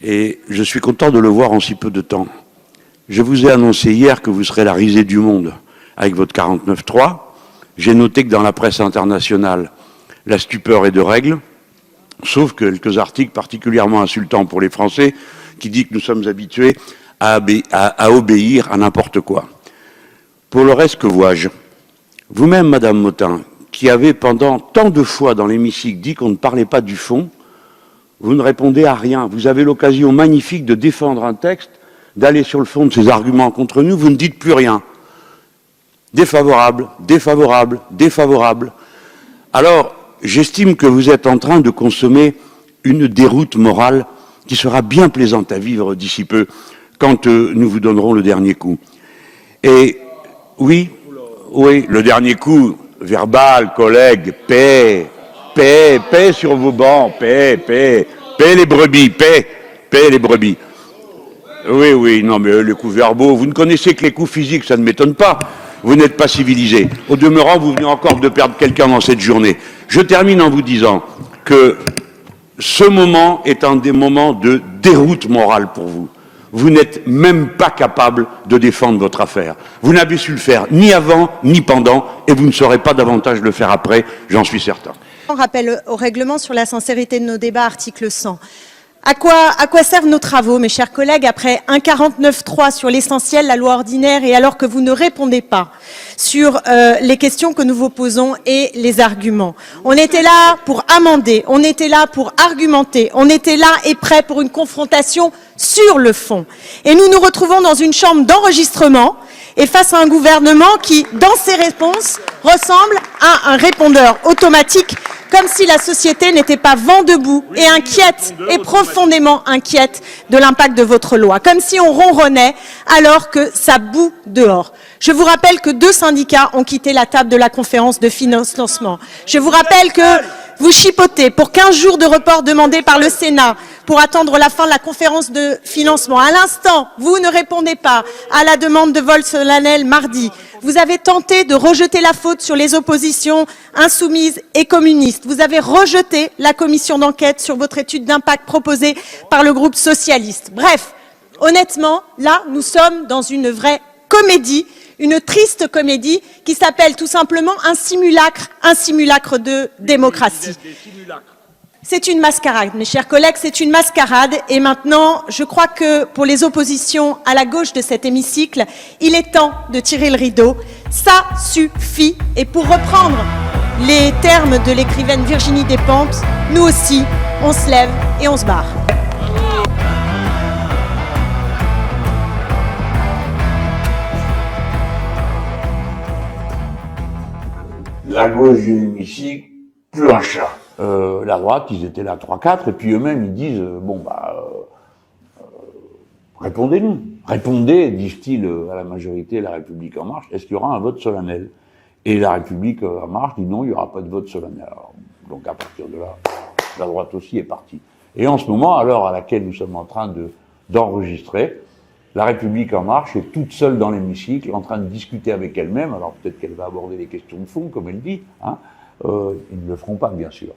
Et je suis content de le voir en si peu de temps. Je vous ai annoncé hier que vous serez la risée du monde avec votre 49.3. J'ai noté que dans la presse internationale, la stupeur est de règle, sauf quelques articles particulièrement insultants pour les Français qui disent que nous sommes habitués à obéir à n'importe quoi. Pour le reste, que vois-je? Vous-même, Madame Autain, qui avez pendant tant de fois dans l'hémicycle dit qu'on ne parlait pas du fond, vous ne répondez à rien. Vous avez l'occasion magnifique de défendre un texte, d'aller sur le fond de ses arguments contre nous, vous ne dites plus rien. Défavorable, défavorable, défavorable. Alors, j'estime que vous êtes en train de consommer une déroute morale qui sera bien plaisante à vivre d'ici peu, quand nous vous donnerons le dernier coup. Et oui, le dernier coup, verbal, collègue, paix sur vos bancs, paix les brebis, paix les brebis. Oui, non, mais les coups verbaux, vous ne connaissez que les coups physiques, ça ne m'étonne pas. Vous n'êtes pas civilisé. Au demeurant, vous venez encore de perdre quelqu'un dans cette journée. Je termine en vous disant que ce moment est un des moments de déroute morale pour vous. Vous n'êtes même pas capable de défendre votre affaire. Vous n'avez su le faire ni avant, ni pendant, et vous ne saurez pas davantage le faire après, j'en suis certain. On rappelle au règlement sur la sincérité de nos débats, article 100. À quoi servent nos travaux, mes chers collègues, après un 49.3 sur l'essentiel, la loi ordinaire, et alors que vous ne répondez pas sur les questions que nous vous posons et les arguments? On était là pour amender, on était là pour argumenter, on était là et prêt pour une confrontation sur le fond. Et nous nous retrouvons dans une chambre d'enregistrement et face à un gouvernement qui, dans ses réponses, ressemble à un répondeur automatique, comme si la société n'était pas vent debout et inquiète, et profondément inquiète de l'impact de votre loi, comme si on ronronnait alors que ça bout dehors. Je vous rappelle que 2 syndicats ont quitté la table de la conférence de financement. Je vous rappelle que vous chipotez pour 15 jours de report demandés par le Sénat pour attendre la fin de la conférence de financement. À l'instant, vous ne répondez pas à la demande de vol solennel mardi. Vous avez tenté de rejeter la faute sur les oppositions insoumises et communistes. Vous avez rejeté la commission d'enquête sur votre étude d'impact proposée par le groupe socialiste. Bref, honnêtement, là, nous sommes dans une vraie comédie, une triste comédie qui s'appelle tout simplement un simulacre de démocratie. C'est une mascarade, mes chers collègues, c'est une mascarade. Et maintenant, je crois que pour les oppositions à la gauche de cet hémicycle, il est temps de tirer le rideau. Ça suffit. Et pour reprendre les termes de l'écrivaine Virginie Despentes, nous aussi, on se lève et on se barre. La gauche de l'hémicycle, plus un chat. La droite, ils étaient là 3-4, et puis eux-mêmes, ils disent, répondez-nous. Répondez, disent-ils à la majorité La République En Marche, est-ce qu'il y aura un vote solennel? Et La République En Marche dit non, il n'y aura pas de vote solennel. Alors, donc à partir de là, la droite aussi est partie. Et en ce moment, à l'heure à laquelle nous sommes en train d'enregistrer, La République En Marche est toute seule dans l'hémicycle, en train de discuter avec elle-même, alors peut-être qu'elle va aborder les questions de fond, comme elle dit, hein. Ils ne le feront pas, bien sûr.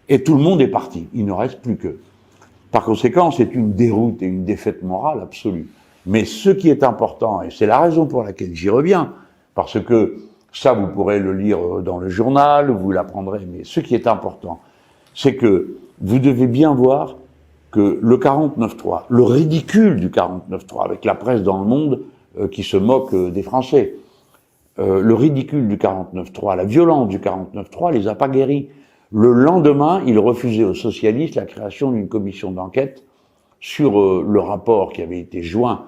Et tout le monde est parti, il ne reste plus qu'eux. Par conséquent, c'est une déroute et une défaite morale absolue. Mais ce qui est important, et c'est la raison pour laquelle j'y reviens, parce que ça, vous pourrez le lire dans le journal, vous l'apprendrez, mais ce qui est important, c'est que vous devez bien voir que le 49.3, le ridicule du 49.3, avec la presse dans le monde qui se moque des Français, le ridicule du 49.3, la violence du 49.3 les a pas guéris. Le lendemain, il refusait aux socialistes la création d'une commission d'enquête sur le rapport qui avait été joint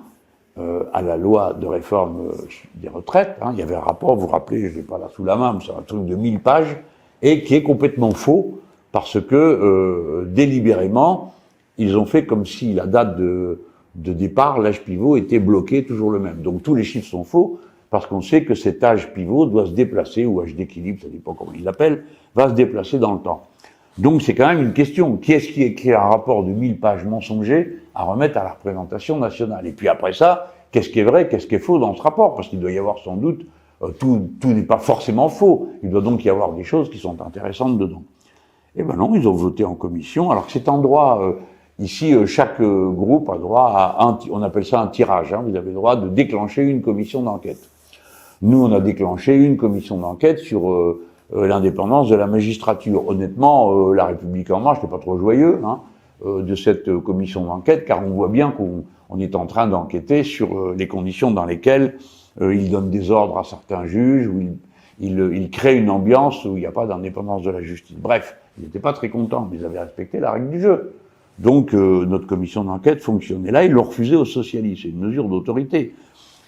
à la loi de réforme des retraites. Hein. Il y avait un rapport, vous vous rappelez, je l'ai pas là sous la main, mais c'est un truc de 1000 pages, et qui est complètement faux, parce que délibérément, ils ont fait comme si la date de départ, l'âge pivot, était bloqué, toujours le même. Donc tous les chiffres sont faux, parce qu'on sait que cet âge pivot doit se déplacer, ou âge d'équilibre, ça dépend comment ils l'appellent, va se déplacer dans le temps. Donc c'est quand même une question. Qui est-ce qui écrit un rapport de 1000 pages mensonger à remettre à la représentation nationale? Et puis après ça, qu'est-ce qui est vrai, qu'est-ce qui est faux dans ce rapport? Parce qu'il doit y avoir sans doute, tout n'est pas forcément faux. Il doit donc y avoir des choses qui sont intéressantes dedans. Eh ben non, ils ont voté en commission, alors que c'est en droit, ici, chaque groupe a droit à on appelle ça un tirage, hein, vous avez le droit de déclencher une commission d'enquête. Nous, on a déclenché une commission d'enquête sur l'indépendance de la magistrature. Honnêtement, La République En Marche n'est pas trop joyeux hein, de cette commission d'enquête, car on voit bien qu'on est en train d'enquêter sur les conditions dans lesquelles il donne des ordres à certains juges, où il crée une ambiance où il n'y a pas d'indépendance de la justice. Bref, ils n'étaient pas très contents, mais ils avaient respecté la règle du jeu. Donc notre commission d'enquête fonctionne. Et là, ils l'ont refusé aux socialistes. C'est une mesure d'autorité.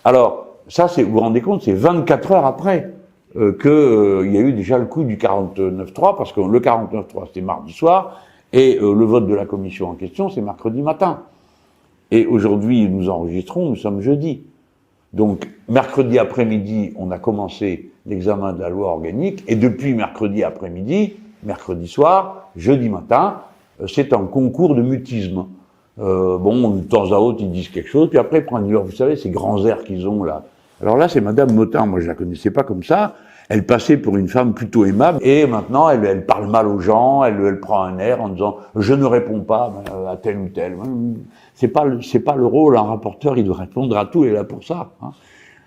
Alors, ça, vous vous rendez compte, c'est 24 heures après qu'il y a eu déjà le coup du 49.3, parce que le 49.3, c'était mardi soir, et le vote de la commission en question, c'est mercredi matin. Et aujourd'hui, nous enregistrons, nous sommes jeudi. Donc, mercredi après-midi, on a commencé l'examen de la loi organique, et depuis mercredi après-midi, mercredi soir, jeudi matin, c'est un concours de mutisme. Bon, de temps à autre, ils disent quelque chose, puis après, ils prennent leur, vous savez, ces grands airs qu'ils ont là. Alors là, c'est Madame Motin, moi je la connaissais pas comme ça, elle passait pour une femme plutôt aimable, et maintenant, elle parle mal aux gens, elle prend un air en disant « je ne réponds pas à tel ou tel ». C'est pas le rôle, un rapporteur, il doit répondre à tout, il est là pour ça. Hein.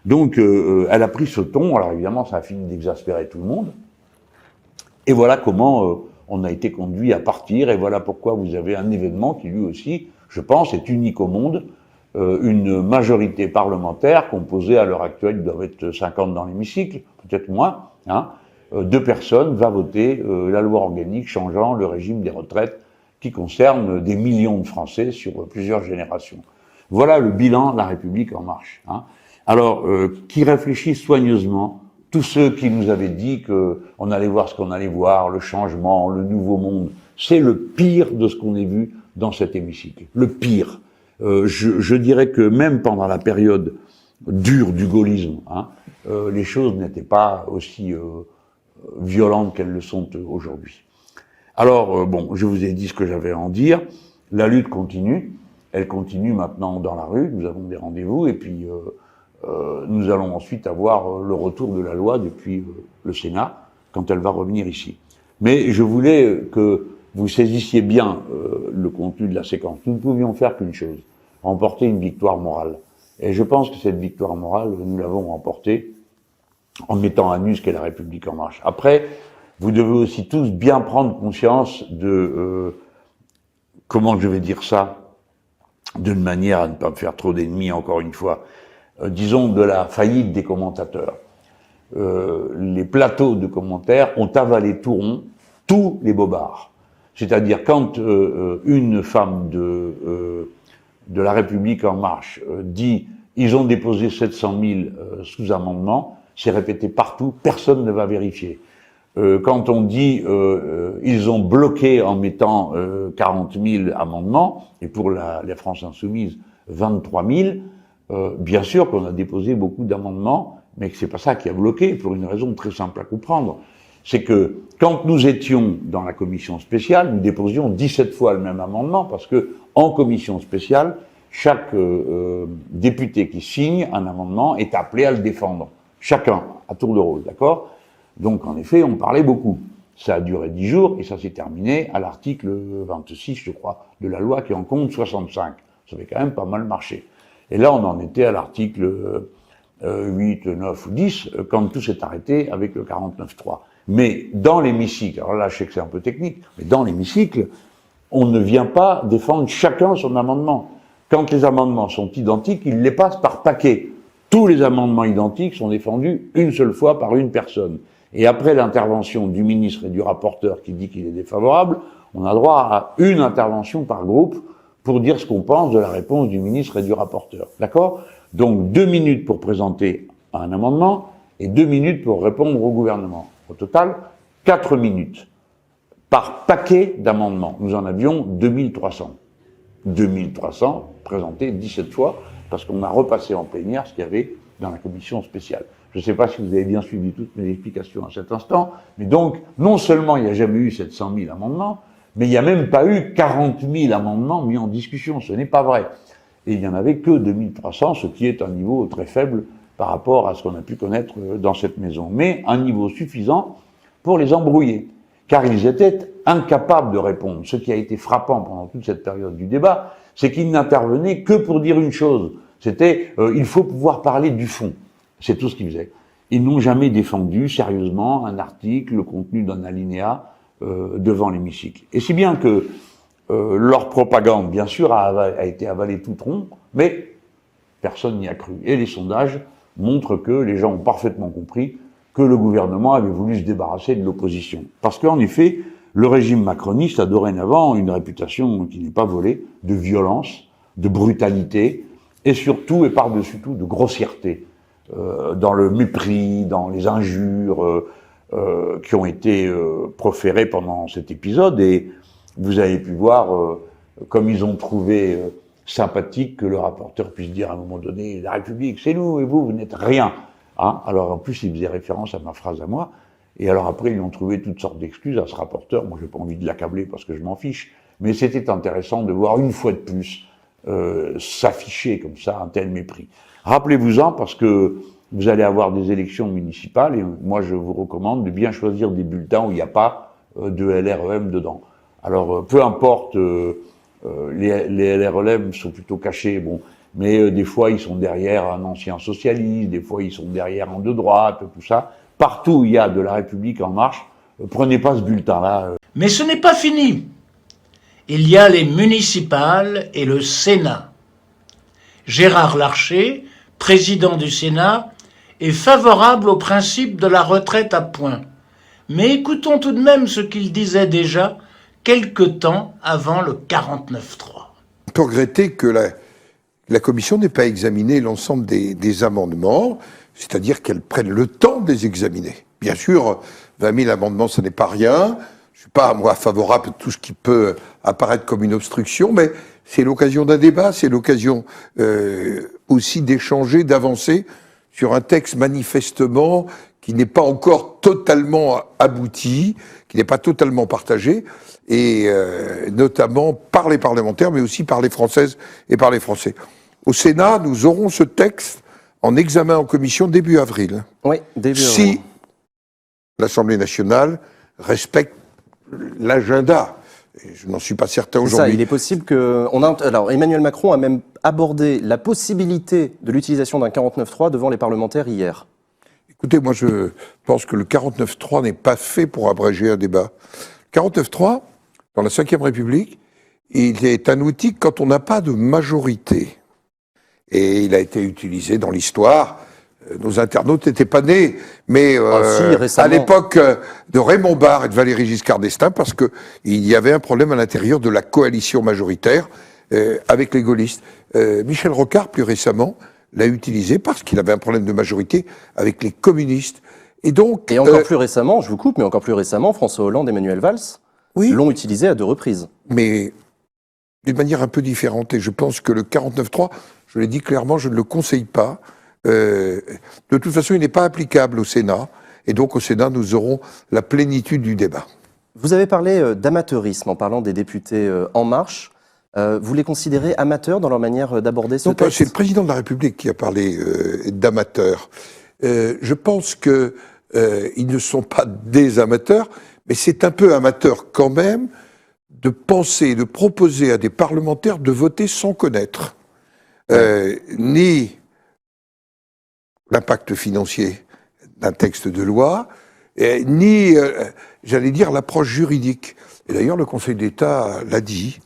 Donc, elle a pris ce ton, alors évidemment, ça a fini d'exaspérer tout le monde, et voilà comment on a été conduit à partir, et voilà pourquoi vous avez un événement qui lui aussi, je pense, est unique au monde, une majorité parlementaire composée à l'heure actuelle, il doit être 50 dans l'hémicycle, peut-être moins, hein, 2 personnes va voter la loi organique changeant le régime des retraites qui concerne des millions de Français sur plusieurs générations. Voilà le bilan de La République En Marche. Hein. Alors, qui réfléchissent soigneusement, tous ceux qui nous avaient dit qu'on allait voir ce qu'on allait voir, le changement, le nouveau monde, c'est le pire de ce qu'on ait vu dans cet hémicycle. Le pire. Je dirais que même pendant la période dure du gaullisme, hein, les choses n'étaient pas aussi violentes qu'elles le sont aujourd'hui. Alors, bon, je vous ai dit ce que j'avais à en dire. La lutte continue. Elle continue maintenant dans la rue. Nous avons des rendez-vous et puis nous allons ensuite avoir le retour de la loi depuis le Sénat quand elle va revenir ici. Mais je voulais que vous saisissiez bien le contenu de la séquence. Nous ne pouvions faire qu'une chose, remporter une victoire morale. Et je pense que cette victoire morale, nous l'avons remportée en mettant à nu ce qu'est La République En Marche. Après, vous devez aussi tous bien prendre conscience de, comment je vais dire ça, d'une manière à ne pas me faire trop d'ennemis, encore une fois, disons de la faillite des commentateurs. Les plateaux de commentaires ont avalé tout rond tous les bobards. C'est-à-dire quand une femme de La République En Marche dit « ils ont déposé 700 000 sous-amendements », c'est répété partout, personne ne va vérifier. Quand on dit ils ont bloqué en mettant 40 000 amendements, et pour la France Insoumise, 23 000, bien sûr qu'on a déposé beaucoup d'amendements, mais que c'est pas ça qui a bloqué, pour une raison très simple à comprendre. C'est que quand nous étions dans la commission spéciale, nous déposions 17 fois le même amendement, parce que en commission spéciale, chaque député qui signe un amendement est appelé à le défendre. Chacun, à tour de rôle, d'accord ? Donc, en effet, on parlait beaucoup. Ça a duré 10 jours et ça s'est terminé à l'article 26, je crois, de la loi qui en compte 65. Ça avait quand même pas mal marché. Et là, on en était à l'article 8, 9 ou 10, quand tout s'est arrêté avec le 49.3. Mais dans l'hémicycle, alors là, je sais que c'est un peu technique, mais dans l'hémicycle, on ne vient pas défendre chacun son amendement. Quand les amendements sont identiques, ils les passent par paquet. Tous les amendements identiques sont défendus une seule fois par une personne. Et après l'intervention du ministre et du rapporteur qui dit qu'il est défavorable, on a droit à une intervention par groupe pour dire ce qu'on pense de la réponse du ministre et du rapporteur. D'accord ? Donc 2 minutes pour présenter un amendement et 2 minutes pour répondre au gouvernement. Au total, 4 minutes par paquet d'amendements. Nous en avions 2300. 2300 présentés 17 fois, parce qu'on a repassé en plénière ce qu'il y avait dans la commission spéciale. Je ne sais pas si vous avez bien suivi toutes mes explications à cet instant, mais donc, non seulement il n'y a jamais eu 700 000 amendements, mais il n'y a même pas eu 40 000 amendements mis en discussion. Ce n'est pas vrai. Et il n'y en avait que 2300, ce qui est un niveau très faible par rapport à ce qu'on a pu connaître dans cette maison. Mais un niveau suffisant pour les embrouiller. Car ils étaient incapables de répondre. Ce qui a été frappant pendant toute cette période du débat, c'est qu'ils n'intervenaient que pour dire une chose. C'était il faut pouvoir parler du fond. C'est tout ce qu'ils faisaient. Ils n'ont jamais défendu sérieusement un article, le contenu d'un alinéa devant l'hémicycle. Et si bien que leur propagande, bien sûr, a été avalée tout rond, mais personne n'y a cru. Et les sondages montrent que les gens ont parfaitement compris que le gouvernement avait voulu se débarrasser de l'opposition. Parce qu'en effet, le régime macroniste a dorénavant une réputation qui n'est pas volée, de violence, de brutalité, et surtout, et par-dessus tout, de grossièreté, dans le mépris, dans les injures qui ont été proférées pendant cet épisode. Et vous avez pu voir, comme ils ont trouvé sympathique que le rapporteur puisse dire à un moment donné « La République, c'est nous, et vous, vous n'êtes rien ». Hein, alors en plus, il faisait référence à ma phrase à moi, et alors après, ils ont trouvé toutes sortes d'excuses à ce rapporteur. Moi, j'ai pas envie de l'accabler parce que je m'en fiche, mais c'était intéressant de voir une fois de plus s'afficher comme ça un tel mépris. Rappelez-vous-en, parce que vous allez avoir des élections municipales, et moi je vous recommande de bien choisir des bulletins où il n'y a pas de LREM dedans. Alors, peu importe, les LREM sont plutôt cachés, bon, mais des fois ils sont derrière un ancien socialiste, des fois ils sont derrière un de droite, tout ça. Partout où il y a de la République en marche, prenez pas ce bulletin-là. Mais ce n'est pas fini. Il y a les municipales et le Sénat. Gérard Larcher, président du Sénat, est favorable au principe de la retraite à points. Mais écoutons tout de même ce qu'il disait déjà quelque temps avant le 49-3. On peut regretter que la Commission n'ait pas examiné l'ensemble des amendements, c'est-à-dire qu'elle prenne le temps de les examiner. Bien sûr, 20 000 amendements, ce n'est pas rien. Je ne suis pas, moi, favorable à tout ce qui peut apparaître comme une obstruction, mais c'est l'occasion d'un débat, c'est l'occasion aussi d'échanger, d'avancer sur un texte manifestement qui n'est pas encore totalement abouti, qui n'est pas totalement partagé, et notamment par les parlementaires, mais aussi par les Françaises et par les Français. Au Sénat, nous aurons ce texte en examen en commission début avril. Oui, début avril. Si l'Assemblée nationale respecte l'agenda. Je n'en suis pas certain aujourd'hui. Il est possible que... Alors, Emmanuel Macron a même abordé la possibilité de l'utilisation d'un 49.3 devant les parlementaires hier. Écoutez, moi je pense que le 49.3 n'est pas fait pour abréger un débat. Le 49.3, dans la Ve République, il est un outil quand on n'a pas de majorité. Et il a été utilisé dans l'histoire. Nos internautes n'étaient pas nés, mais à l'époque de Raymond Barre et de Valéry Giscard d'Estaing, parce qu'il y avait un problème à l'intérieur de la coalition majoritaire avec les gaullistes. Michel Rocard, plus récemment, l'a utilisé parce qu'il avait un problème de majorité avec les communistes. Et donc, et encore plus récemment, je vous coupe, mais encore plus récemment, François Hollande et Manuel Valls l'ont utilisé à 2 reprises. Mais d'une manière un peu différente. Et je pense que le 49.3, je l'ai dit clairement, je ne le conseille pas. De toute façon, il n'est pas applicable au Sénat. Et donc, au Sénat, nous aurons la plénitude du débat. Vous avez parlé d'amateurisme en parlant des députés En Marche. Vous les considérez amateurs dans leur manière d'aborder ce texte ? C'est le président de la République qui a parlé d'amateurs. Je pense que ils ne sont pas des amateurs, mais c'est un peu amateur quand même de penser, de proposer à des parlementaires de voter sans connaître ni l'impact financier d'un texte de loi, ni, j'allais dire, l'approche juridique. Et d'ailleurs, le Conseil d'État l'a dit.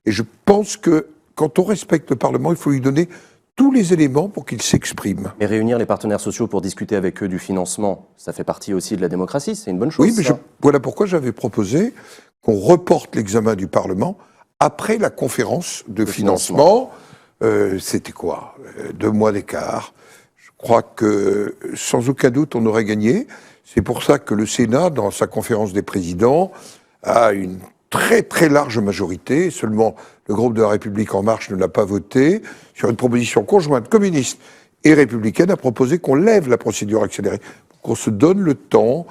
Et je pense que quand on respecte le Parlement, il faut lui donner tous les éléments pour qu'il s'exprime. Mais réunir les partenaires sociaux pour discuter avec eux du financement, ça fait partie aussi de la démocratie, c'est une bonne chose. Oui, mais voilà pourquoi j'avais proposé qu'on reporte l'examen du Parlement après la conférence de financement. C'était quoi 2 mois d'écart. Je crois que sans aucun doute on aurait gagné. C'est pour ça que le Sénat, dans sa conférence des présidents, a une très très large majorité. Seulement le groupe de la République En Marche ne l'a pas voté sur une proposition conjointe communiste et Républicaine a proposé qu'on lève la procédure accélérée, qu'on se donne le temps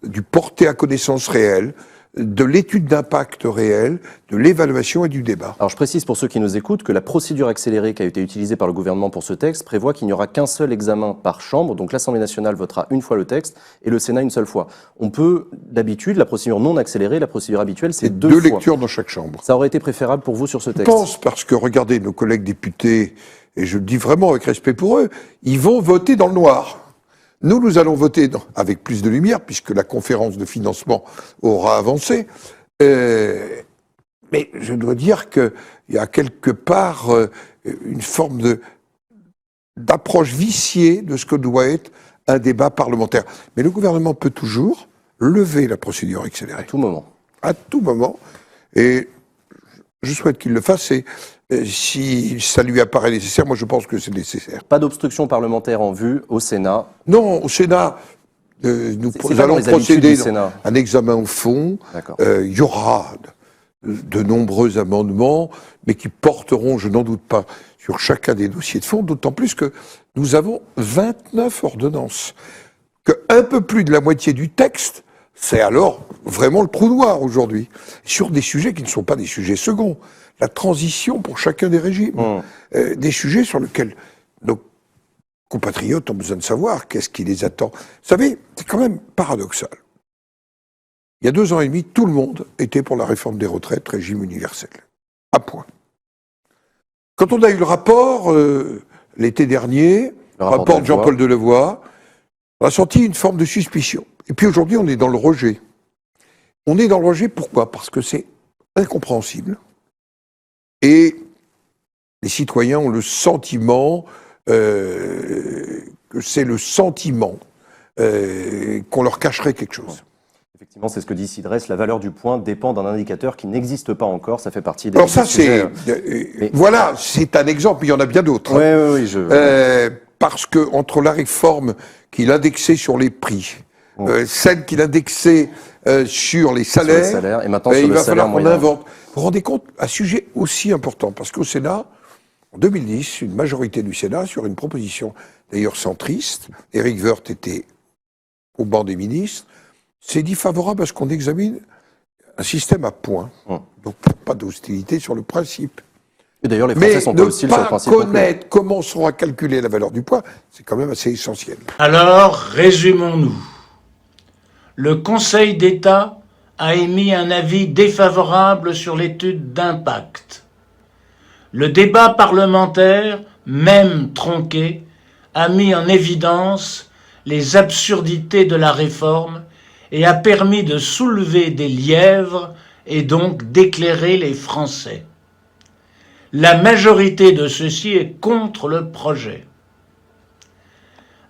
du porter à connaissance réelle, de l'étude d'impact réel, de l'évaluation et du débat. Alors je précise pour ceux qui nous écoutent que la procédure accélérée qui a été utilisée par le gouvernement pour ce texte prévoit qu'il n'y aura qu'un seul examen par chambre, donc l'Assemblée nationale votera une fois le texte et le Sénat une seule fois. On peut, d'habitude, la procédure non accélérée, la procédure habituelle, c'est deux fois. Lectures dans chaque chambre. Ça aurait été préférable pour vous sur ce texte? Je pense, parce que regardez, nos collègues députés, et je le dis vraiment avec respect pour eux, ils vont voter dans le noir. Nous allons voter avec plus de lumière, puisque la conférence de financement aura avancé. Mais je dois dire qu'il y a quelque part une forme d'approche viciée de ce que doit être un débat parlementaire. Mais le gouvernement peut toujours lever la procédure accélérée. À tout moment. À tout moment. Et je souhaite qu'il le fasse. Et si ça lui apparaît nécessaire, moi je pense que c'est nécessaire. Pas d'obstruction parlementaire en vue au Sénat? Non, au Sénat, nous allons procéder à un examen au fond. Il y aura de nombreux amendements, mais qui porteront, je n'en doute pas, sur chacun des dossiers de fond, d'autant plus que nous avons 29 ordonnances. Un peu plus de la moitié du texte, c'est alors vraiment le trou noir aujourd'hui, sur des sujets qui ne sont pas des sujets seconds. La transition pour chacun des régimes, des sujets sur lesquels nos compatriotes ont besoin de savoir qu'est-ce qui les attend. Vous savez, c'est quand même paradoxal. Il y a 2 ans et demi, tout le monde était pour la réforme des retraites, régime universel. À point. Quand on a eu le rapport l'été dernier, le rapport de Jean-Paul Delevoye, on a senti une forme de suspicion. Et puis aujourd'hui, on est dans le rejet. On est dans le rejet, pourquoi? Parce que c'est incompréhensible. Et les citoyens ont le sentiment que c'est le sentiment qu'on leur cacherait quelque chose. Effectivement, c'est ce que dit Sidress, la valeur du point dépend d'un indicateur qui n'existe pas encore, ça fait partie des... Alors ça, voilà, c'est un exemple, mais il y en a bien d'autres. Oui, parce que entre la réforme qu'il indexait sur les prix, celle qu'il indexait sur les salaires, et maintenant sur il le va salaire falloir qu'on moyen. invente. Vous vous rendez compte, un sujet aussi important, parce qu'au Sénat, en 2010, une majorité du Sénat, sur une proposition d'ailleurs centriste, Éric Woerth était au banc des ministres, s'est dit favorable à ce qu'on examine un système à points. Donc pas d'hostilité sur le principe. Et d'ailleurs, les Français sont pas hostiles sur le principe. Mais ne pas connaître comment sera calculée la valeur du point, c'est quand même assez essentiel. Alors, résumons-nous. Le Conseil d'État a émis un avis défavorable sur l'étude d'impact. Le débat parlementaire, même tronqué, a mis en évidence les absurdités de la réforme et a permis de soulever des lièvres et donc d'éclairer les Français. La majorité de ceux-ci est contre le projet.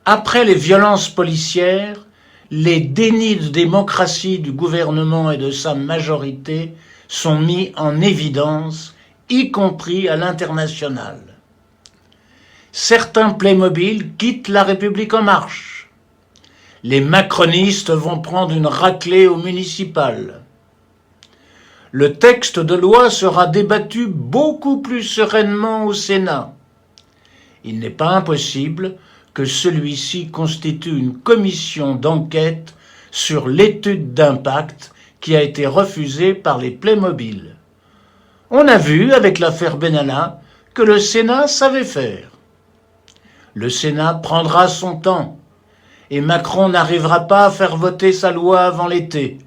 Après les violences policières, les dénis de démocratie du gouvernement et de sa majorité sont mis en évidence, y compris à l'international. Certains Playmobil quittent la République en marche. Les macronistes vont prendre une raclée au municipal. Le texte de loi sera débattu beaucoup plus sereinement au Sénat. Il n'est pas impossible que celui-ci constitue une commission d'enquête sur l'étude d'impact qui a été refusée par les Playmobil. On a vu avec l'affaire Benalla que le Sénat savait faire. Le Sénat prendra son temps et Macron n'arrivera pas à faire voter sa loi avant l'été,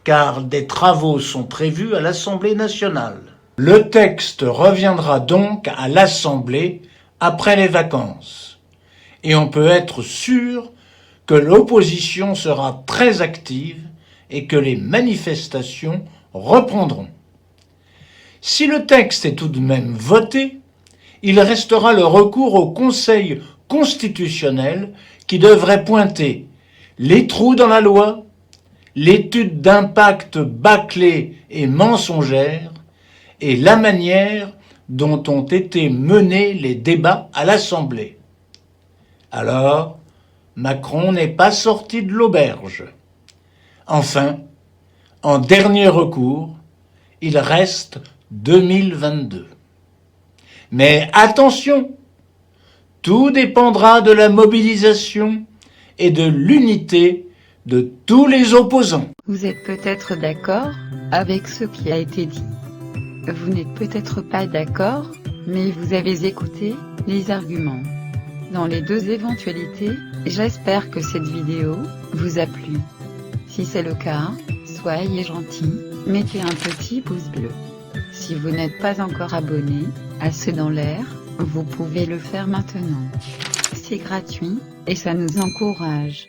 car des travaux sont prévus à l'Assemblée nationale. Le texte reviendra donc à l'Assemblée après les vacances. Et on peut être sûr que l'opposition sera très active et que les manifestations reprendront. Si le texte est tout de même voté, il restera le recours au Conseil constitutionnel qui devrait pointer les trous dans la loi, l'étude d'impact bâclée et mensongère et la manière dont ont été menés les débats à l'Assemblée. Alors, Macron n'est pas sorti de l'auberge. Enfin, en dernier recours, il reste 2022. Mais attention, Tout dépendra de la mobilisation et de l'unité de tous les opposants. Vous êtes peut-être d'accord avec ce qui a été dit. Vous n'êtes peut-être pas d'accord, mais vous avez écouté les arguments. Dans les deux éventualités, j'espère que cette vidéo vous a plu. Si c'est le cas, soyez gentils, mettez un petit pouce bleu. Si vous n'êtes pas encore abonné à C'est dans l'air, vous pouvez le faire maintenant. C'est gratuit, et ça nous encourage.